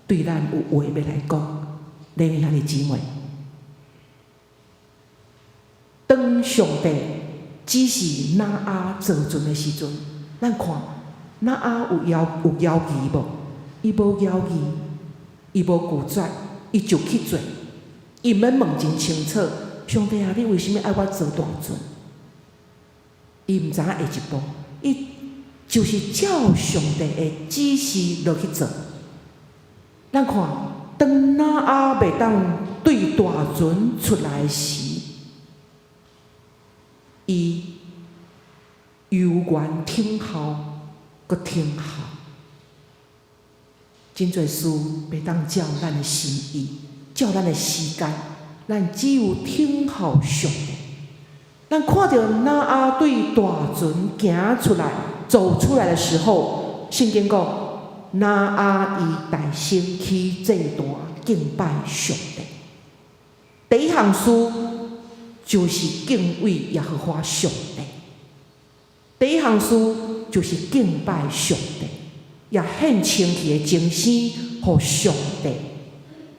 D: 对咱有话要来讲。弟兄兄弟姊妹，当上帝指示拿阿做阵的时阵，咱看拿阿有要义无？伊无要义，伊无拒绝，伊就去做。伊免问真清楚，上帝啊，你为什么爱我做大阵？伊毋知影下一步，伊就是照上帝的指示落去做。咱看，当拿阿袂当对大船出来时，伊悠然听候，搁听候，真侪事袂当照咱的心意，照咱的时间，咱只有听候上帝。咱看到拿阿对大船行出来、走出来的时候，圣经讲。拿阿以大声起祭坛敬拜上帝。第一项事就是敬畏耶和华上帝。第一项事就是敬拜上帝，也献清气的精神给上帝，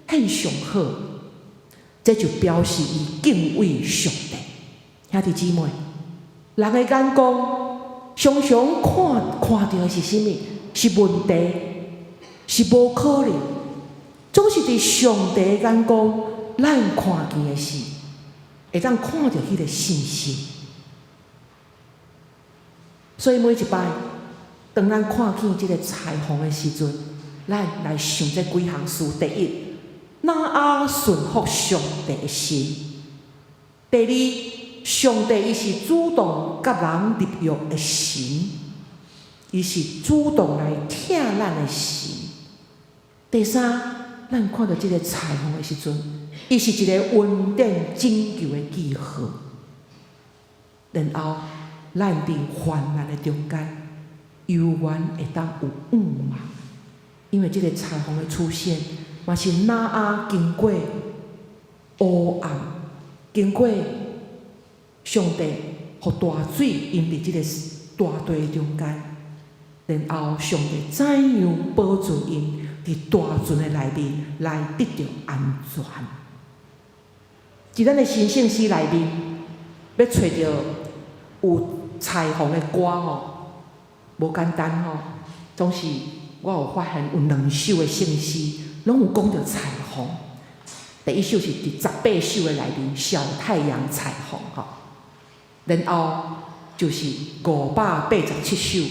D: 献上好。这就表示伊敬畏上帝。兄弟姊妹，人的眼光常常看到的是什么？是问题，是无可能，总是伫上帝的眼光，咱看见的是会当看到迄个信息。所以每一摆，当咱看见即个彩虹的时阵，咱来想这几项事：第一，拿阿顺服上帝的心；第二，上帝伊是主动甲人立约的神，伊是主动来疼咱的神。第三，咱看到即个彩虹的时阵，伊是一个恩典拯救的记号。然后，咱伫患难的中间，永远会当有盼望，因为即个彩虹的出现，嘛是哪啊经过黑暗，经过上帝互大水淹入即个大地中间，然后上帝怎样保存因伫大船的内面来得到安全？伫咱的神圣诗内面，要找到有彩虹的歌吼，无简单吼。总是我有发现有2首的圣诗，拢有讲到彩虹。第一首是伫18首的内面，小太阳彩虹吼。然后就是587首，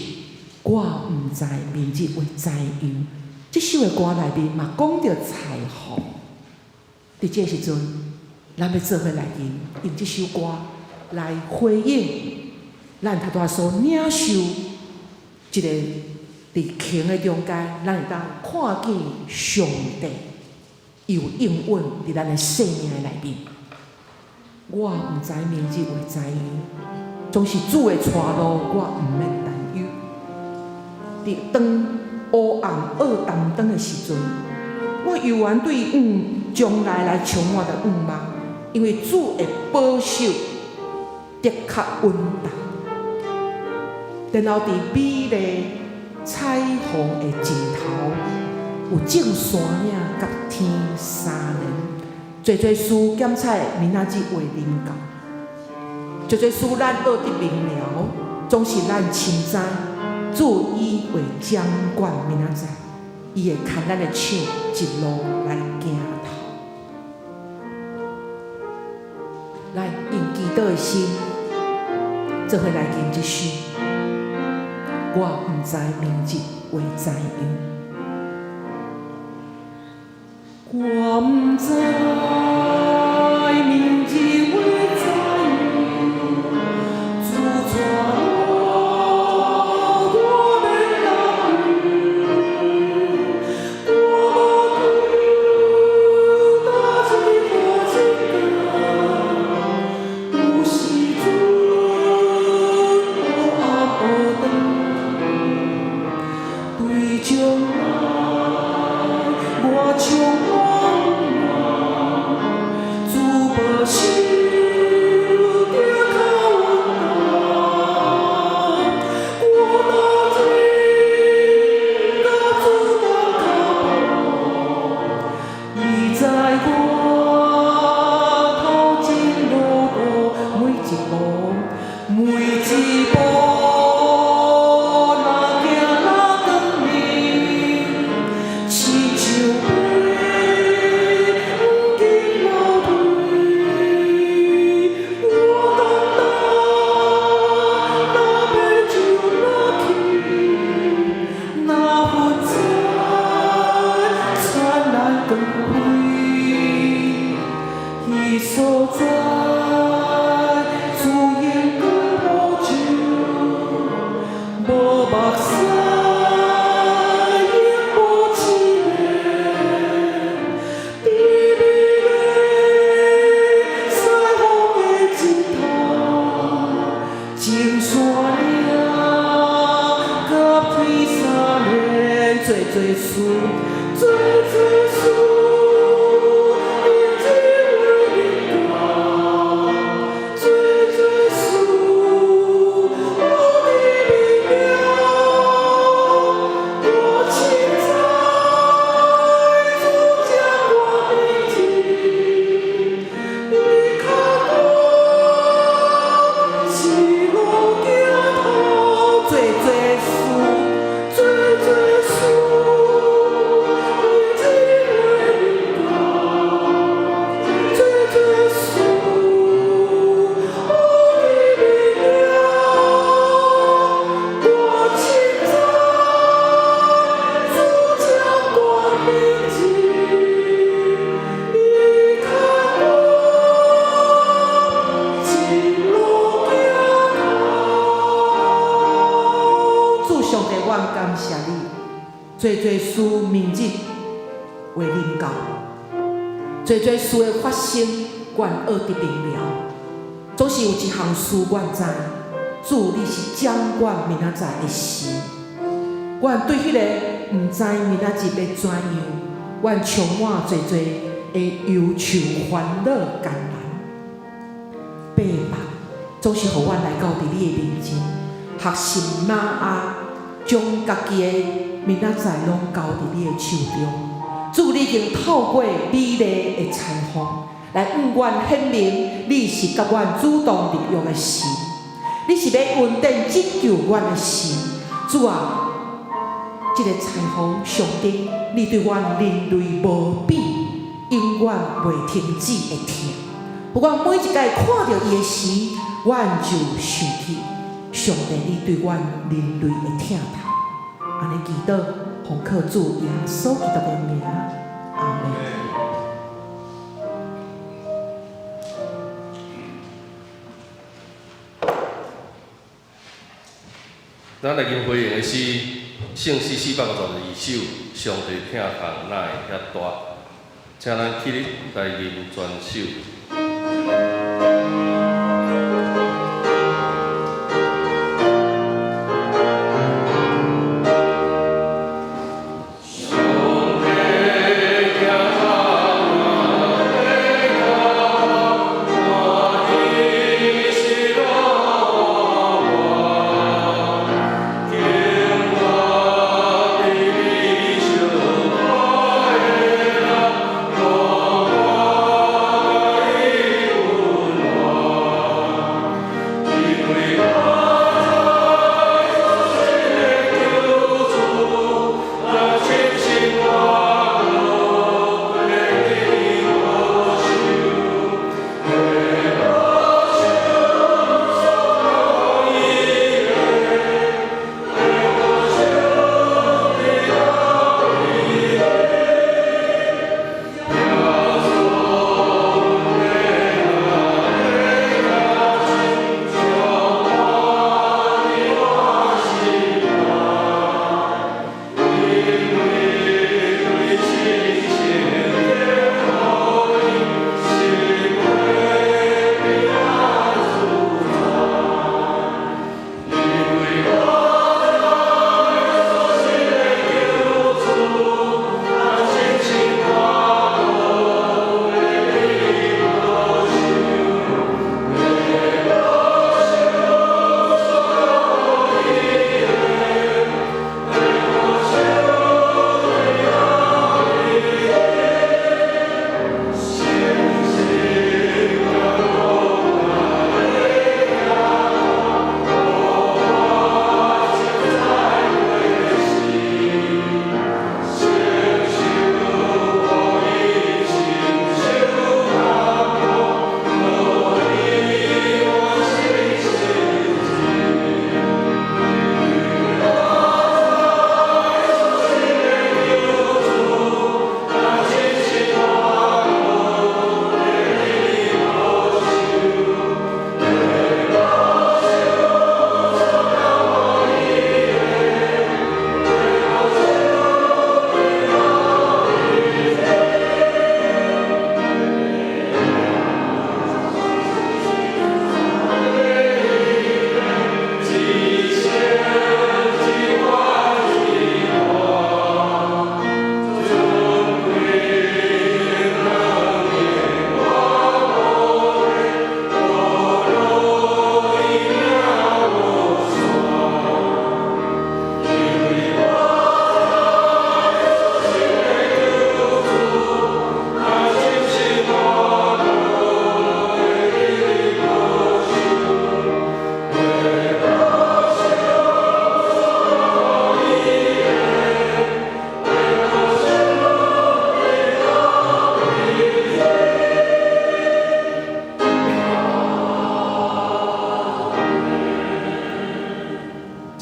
D: 我毋知明日会怎样。这首的歌内面嘛讲到彩虹。伫这时阵，咱要做伙来用这首歌来回应咱头拄所领受一个伫穹的中间，咱会当看见上帝有应允伫咱的生命的内面。我毋知明日会怎样，总是主的带路，我毋免担忧。伫当黑暗恶淡灯的时阵，我犹原对将来充满着盼望，因为主的保守的确稳当。然后伫美丽彩虹的尽头，有种山岭甲天三连，侪事检采明仔日会临到，侪事咱学得明了，总是咱深知主伊会掌管明仔载，伊会牵咱的手一路来行头。来用祈祷的心，做伙来吟这首。我毋知明日会怎样，我毋知明日会怎样，主带路，我免担忧，我无惧哪一个，有时阵黑暗黑长。对将来，我充满主保守，着较稳当。我若真甲主动脚步，伊知我头前路途每一步，每一步。所在，主眼光无照，无目屎，也无凄凉。美丽的彩虹的尽头，种山岭，甲天三连，做事，做事。最感谢你，最事明日为临到，最事的发生，愿学得明了。总是有一项事愿知，主你是掌管明仔载的事。愿对迄个毋知明仔日要怎样，愿充满侪的忧愁、烦恼、艰难。白目总是互阮来到伫你的面前，学习马啊，将家己的明仔载拢交伫你的手中。主，你已经透过美丽的采访，来向阮显明你是甲阮主动立约的神，你是要稳定拯救阮的神。主啊，这个采访上顶，你对阮人类无比，永远袂停止的疼。不管每一届看到伊的时，阮就想起上帝你对阮人类的疼痛。安尼祈祷，奉靠主耶稣基督的名，阿门。
C: 咱来吟回应的是圣诗452首，上帝疼痛哪会遐大？请咱起立来吟全首。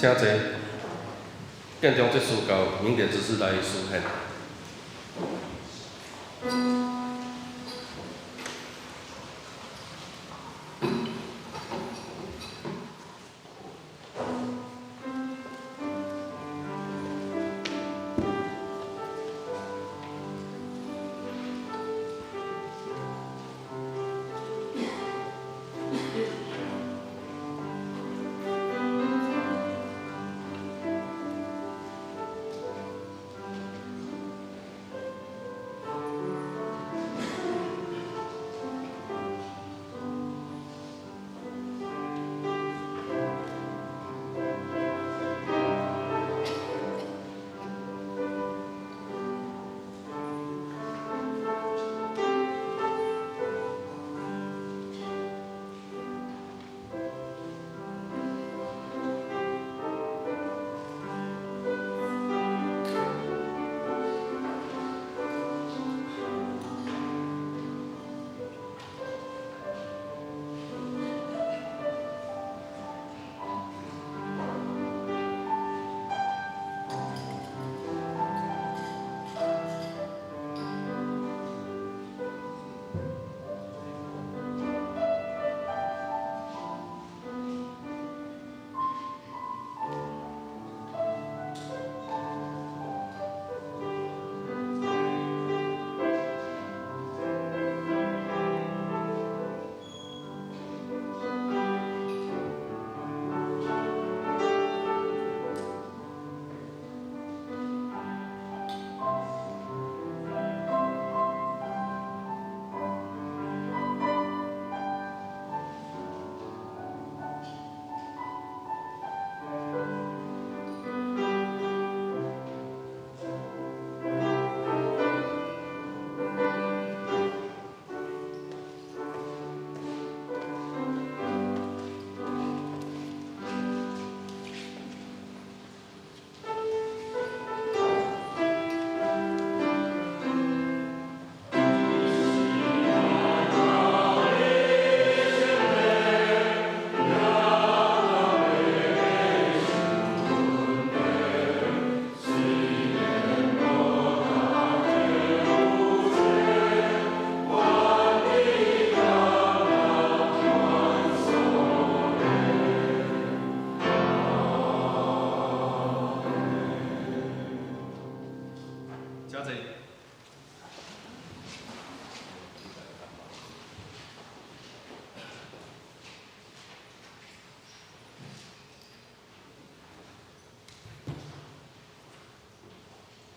C: 请坐，建中这事交民典之师来实现。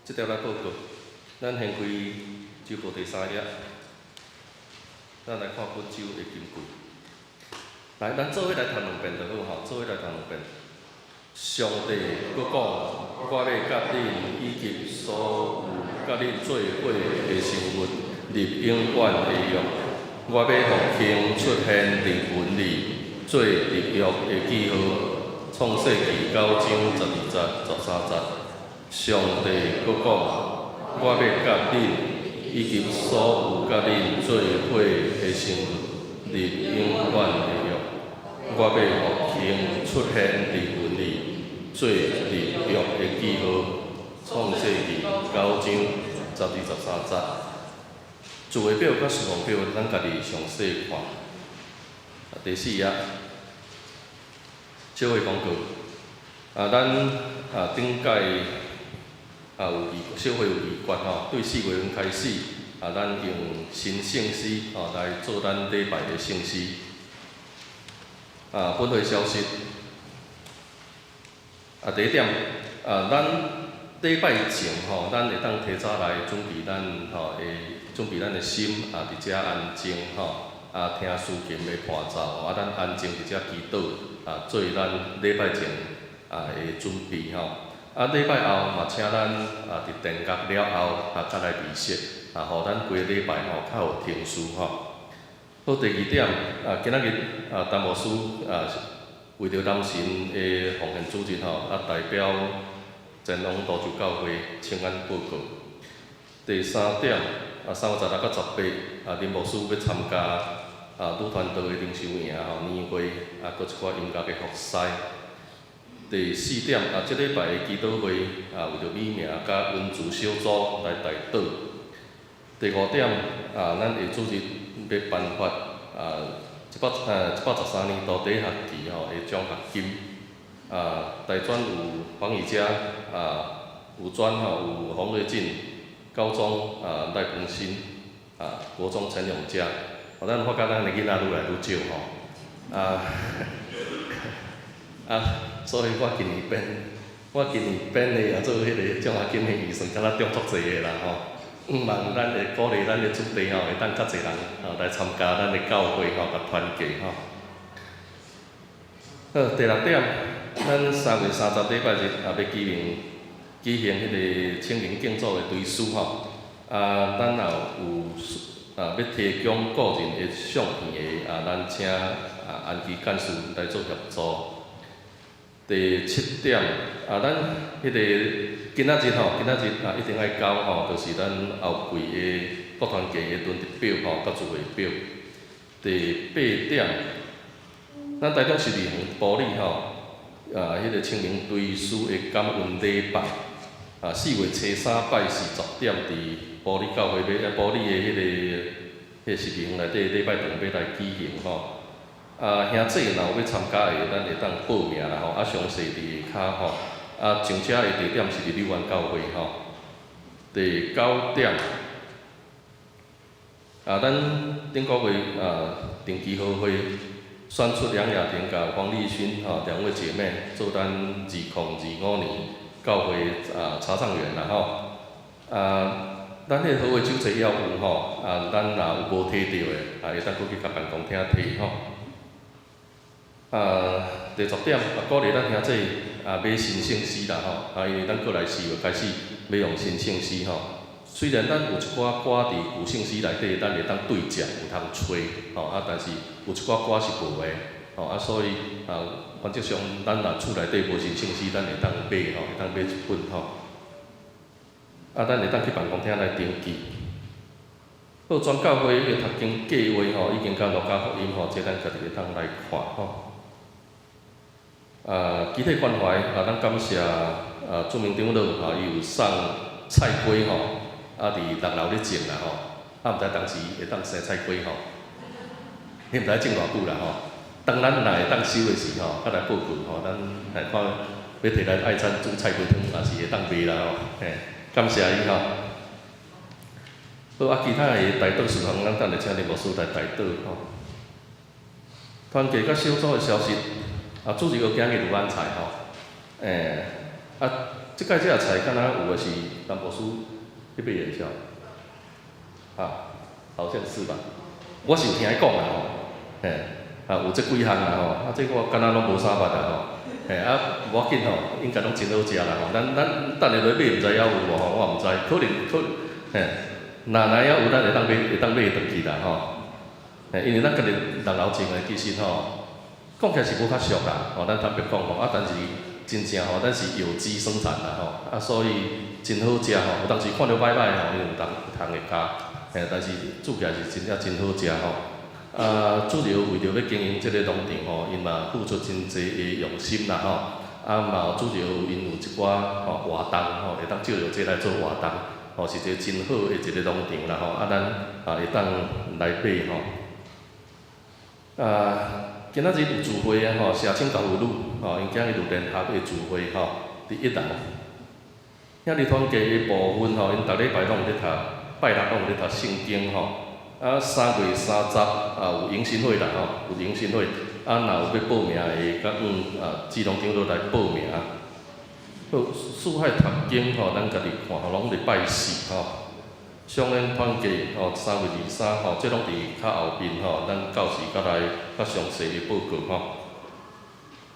C: 即条来报告，咱先开酒报第3页，咱来看本酒的金句。来，咱做伙来读2遍就好吼，做伙来读2遍。上帝佫讲，我要甲恁以及所有甲恁做伙的生物立永远的约。我要互经出现伫文里，做立约的记号。创世纪9章12节、13节。上帝佫讲，我要甲恁以及所有甲恁做伙的生物立永远的约。我要互经出现伫文里，做立约的记号。创世纪9章12、13节。字汇表甲事项表，咱家己详细看。第4页，小会广告。咱顶届有小会有议决吼，对4月份开始，咱用新圣诗来做咱礼拜的圣诗。本会消息。第一点，咱礼拜前咱会当提早来准备咱的心伫遮安静听诗经的伴奏咱安静伫遮祈祷做咱礼拜前的准备礼拜后嘛请咱伫殿阁了后才来仪式互咱规礼拜较有停思好，第2点今仔日陈牧师为着男神的奉献主日代表前往道州教会请安报告。第3点3月16到18林牧师要参加女团队的领袖营年会佫一寡音乐的复赛。第4点即礼拜的祈祷会为着美名甲文字小组来代祷。第5点咱下主日要颁发113年度第一学期的奖学金。大专有黄以佳，五专有洪瑞进，高中赖鹏新，国中陈永佳。咱发觉咱的囡仔愈来愈少所以我今年编的做迄个奖学金的预算，敢若中足济的啦希望咱会鼓励咱的子弟会当较济人来参加咱的教会甲团结好，第6点，咱3月30礼拜日要举行迄个青年敬祖的追思咱也有要提供个人的相片的咱请安基干事来做协助。第7点咱迄个今仔日一定爱交就是咱后柜的国团旗的轮值表甲聚会表。第8点，咱台中市立园埔里迄个青年追思的感恩礼拜4月初3拜4 10点伫埔里教会埔里的迄个市立园内底礼拜堂要来举行兄弟若有要参加的，咱会当报名啦详细伫下骹上车的地点是伫柳湾教会第9点咱顶个月定期好会选出梁雅婷甲黄丽勋2位姐妹做咱2025年教会查唱员啦咱迄个好的手册要有咱若有无摕到的会当佫去甲办公厅摕第10点鼓励咱兄弟买新圣诗啦因为咱过来4月开始要用新圣诗虽然咱有一寡歌伫旧圣诗内底，咱会当对照有通吹但是有一寡歌是无的所以原则上咱若厝内底无新圣诗，咱会当买会当买一本咱会当去办公厅来登记。好，全教会的读经计划已经甲路加福音这咱家己会当来看集体关怀咱感谢著名长老伊有送菜粿伫6楼咧种啦毋知当时会当生菜粿你毋知种偌久啦当咱若会当收的时较来报告咱来看要摕来爱餐煮菜粿汤，也是会当卖啦感谢伊好其他的代祷事项，咱等下请林牧师来代祷团结甲小组的消息主日个今日有晚菜即摆这菜敢若有诶是淡薄书去买诶是好像是吧？我是有听伊讲啦吼，嘿，有即几项啦吼，这我敢若拢无啥捌啦吼，嘿无要紧吼，应该拢真好食啦吼。咱等下落买，毋知还有无吼，我毋知，可能嘿，若还有咱会当买倒去啦吼。嘿，因为咱家己人老种诶，其实吼，讲起来是无较俗啦，吼，咱坦白讲吼，但是真正吼，咱是有机生产啦吼，所以真好食吼。有当时看着歹歹吼，因为有通会加，嘿，但是煮起来是真好食吼。主要为着要经营即个农场吼，因嘛付出真济诶用心啦吼。嘛主要因有一寡活动吼，会当借着这来做活动，吼是一个真好诶一个农场啦吼。咱会当来买吼。今仔日有聚会啊吼，社青教育路吼，因今日有联合诶聚会吼，伫1楼。遐日团契诶部分吼，因逐礼拜拢有咧读，拜六拢有咧读圣经吼。3月30有迎新会啦吼，有迎新会。若有要报名诶，甲志农场都来报名。好，四海读经吼，咱家己看吼，拢伫拜4吼。双联团契吼，3月23吼，这拢伫较后面吼，咱到时甲来较详细诶报告吼。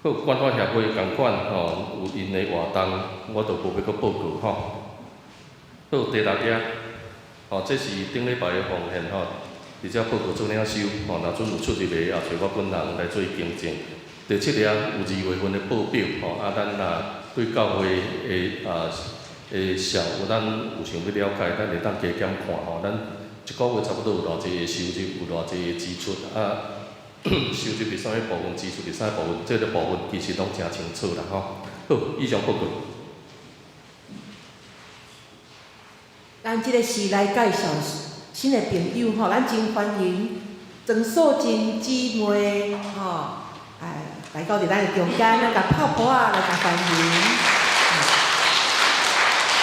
C: 好，关怀协会共款吼，有因诶活动，我就无要阁报告吼。好，第6页吼，这是顶礼拜诶奉献吼，而且报告做领收吼，若准有出入诶，也找我本人来做见证。第7页有2月份诶报表吼，咱对教会诶小，咱有想要了解，咱会当加减看吼。咱一个月差不多有偌济个收入，有偌济个支出收入伫啥物部分，支出伫啥部分，这个部分其实拢诚清楚啦吼。好，以上报告。
D: 咱即个是来介绍新的朋友吼，咱真欢迎郑素贞姊妹吼，来到伫咱的中间，咱甲泡泡来甲欢迎。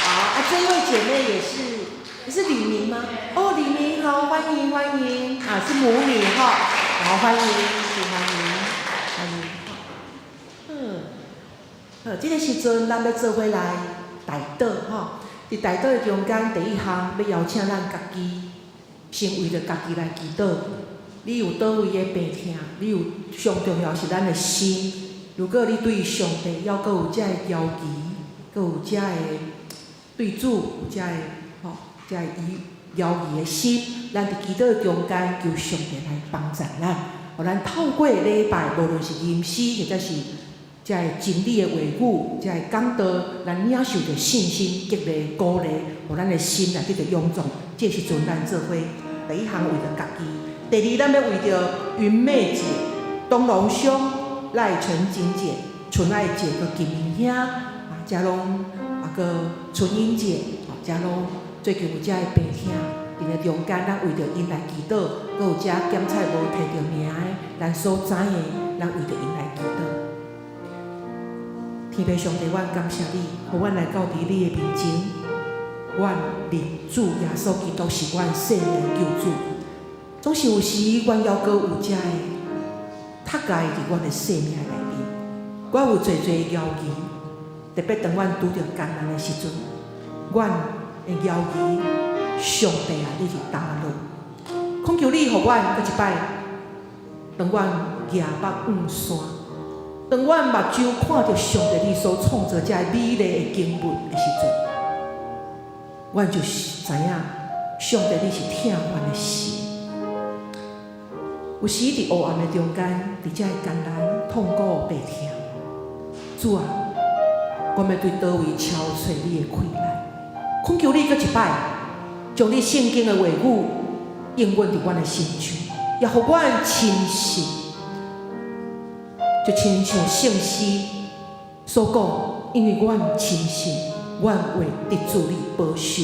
D: 好，这一位姐妹也是李明吗？哦，李明好，欢迎，是母女哈，好欢迎，这个时阵咱要做伙来代祷吼。伫代祷的中间，第一项要邀请咱家己，先为着家己来祈祷。你有倒位的病痛，你有上重要是咱的心。如果你对上帝还阁有遮个要求，阁有遮个对主有遮个要求的心，咱伫祈祷的中间求上帝来帮助咱，互咱透过礼拜，无论是吟诗或者是才会真理的话语，才会讲道，咱领受着信心、激励、鼓励，互咱的心来得到勇壮。这时阵咱做伙，第一项为着家己，第二咱要为着云妹姐、东龙兄、赖纯金姐、纯爱姐和金明兄，遮拢个纯英姐，遮拢最近有遮个病痛，伫咧中间咱为着因来祈祷，阁有遮检菜无摕着名的，咱所知的，咱为着因来祈祷。天父上帝，阮感谢你，互阮来到伫你的面前。阮认主耶稣基督是阮生命救主。总是有时，阮犹阁有遮个脱界伫阮的生命内面。阮有侪侪犹豫，特别当阮拄着艰难的时阵，阮会犹豫。上帝啊，你是倒落？恳求你，互阮搁一摆，当阮仰目望山。当阮目睭看到上帝你所创造遮美丽的经文的时阵，阮就是知影上帝你是疼阮的心。有时伫黑暗的中间，伫遮艰难、痛苦、病痛，主啊，阮要对倒位敲找你的困难？恳求你搁一摆，将你圣经的话语应验伫阮的心中，也互阮亲信。就亲像圣诗所讲，因为阮亲信，阮会得主你保守，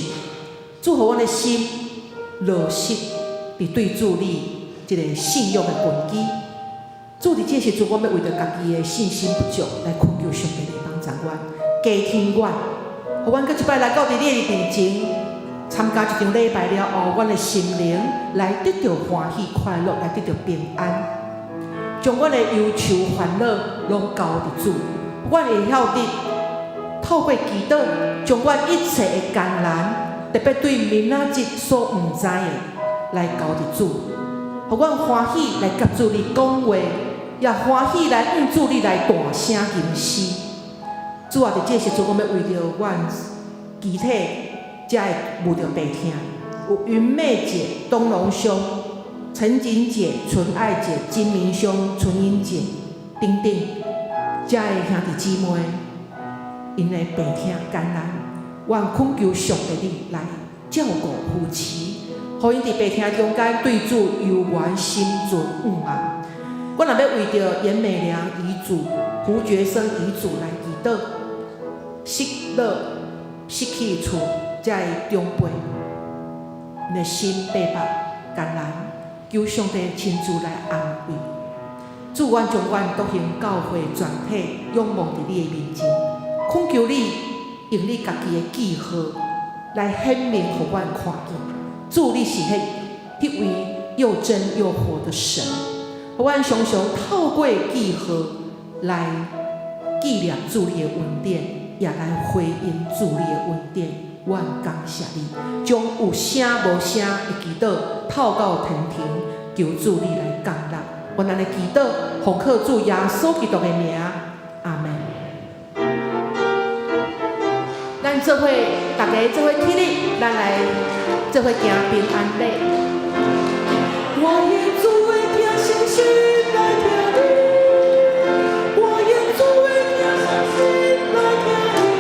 D: 祝福阮的心落实伫对主你一个信仰的根基。主伫这时阵，阮要为着家己的信心不足来恳求上帝来帮助阮，加添阮，互阮搁一摆来到伫你的面前，参加一场礼拜了后，阮的心灵来得到欢喜快乐，来得到平安。将阮的忧愁烦恼拢交伫主，阮会晓得透过祈祷，将阮一切的艰难，特别对明仔日所毋知的，来交伫主，互阮欢喜来甲主你讲话，也欢喜来主你来大声吟诗。主啊，伫这时阵，我们要为着阮肢体，才会无着白听。有云妹姐、东龙兄、陈景姐、纯爱姐、金明兄、纯英姐等等，才会兄弟姊妹，因的白听艰难，愿恳求上帝你来照顾夫妻，互因伫白听中间对主游玩心存恩爱。我若要为着严美良遗嘱、胡觉生遗嘱来祈祷，失落、失去厝，才会长辈，因的心白目艰难，求上帝亲自来安慰。主，愿将阮独行教会全体仰望伫你的面前，恳求你用你家己的记号来显明，互阮看见。主，你是迄位又真又活的神，互阮常常透过记号来纪念主你的恩典，也来回应主你的恩典。愿感谢你，将有声无声的祈祷透到天庭，求主你来降临。我咱的祈祷，奉靠主耶稣基督的名，阿门。咱做伙，大家做伙起立，咱来做伙行平安礼。我以主为听信心来听你，我以主为听信心来听你。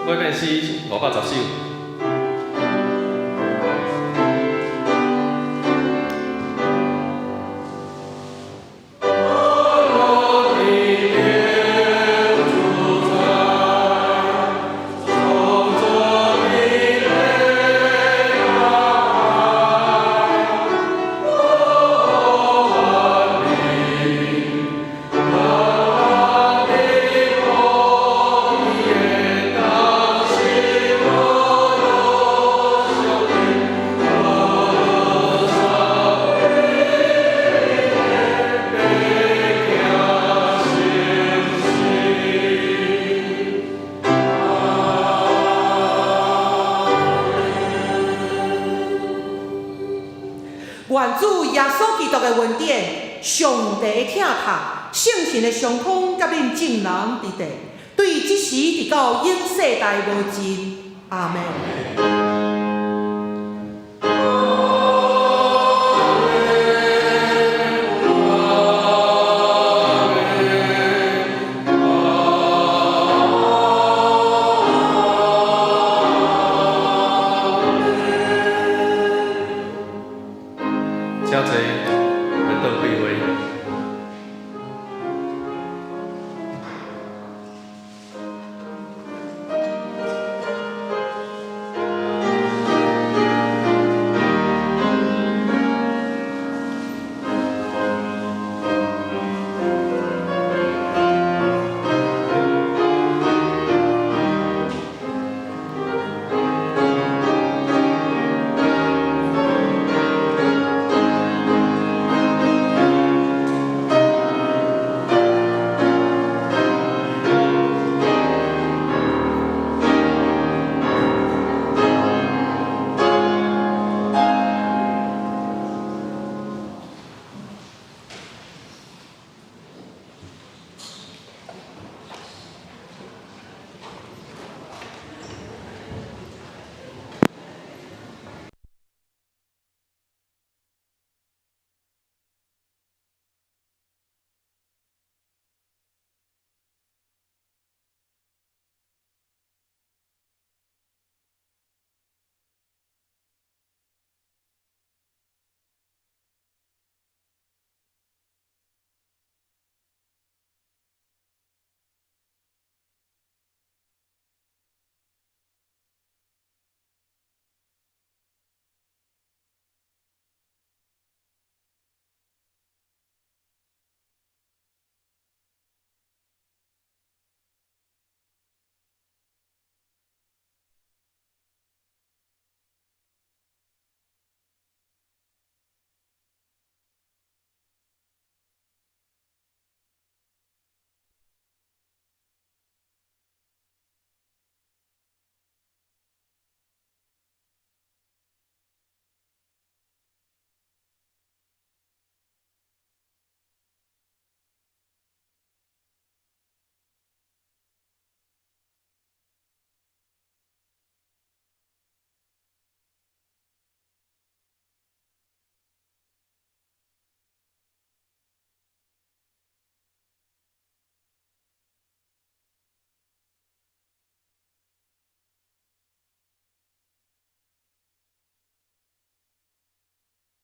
C: 每遍诗510首。
D: 愿主耶稣基督的恩典、上帝的疼痛、圣神的相通，甲恁众人伫地，对即时直到永世代无尽。阿门。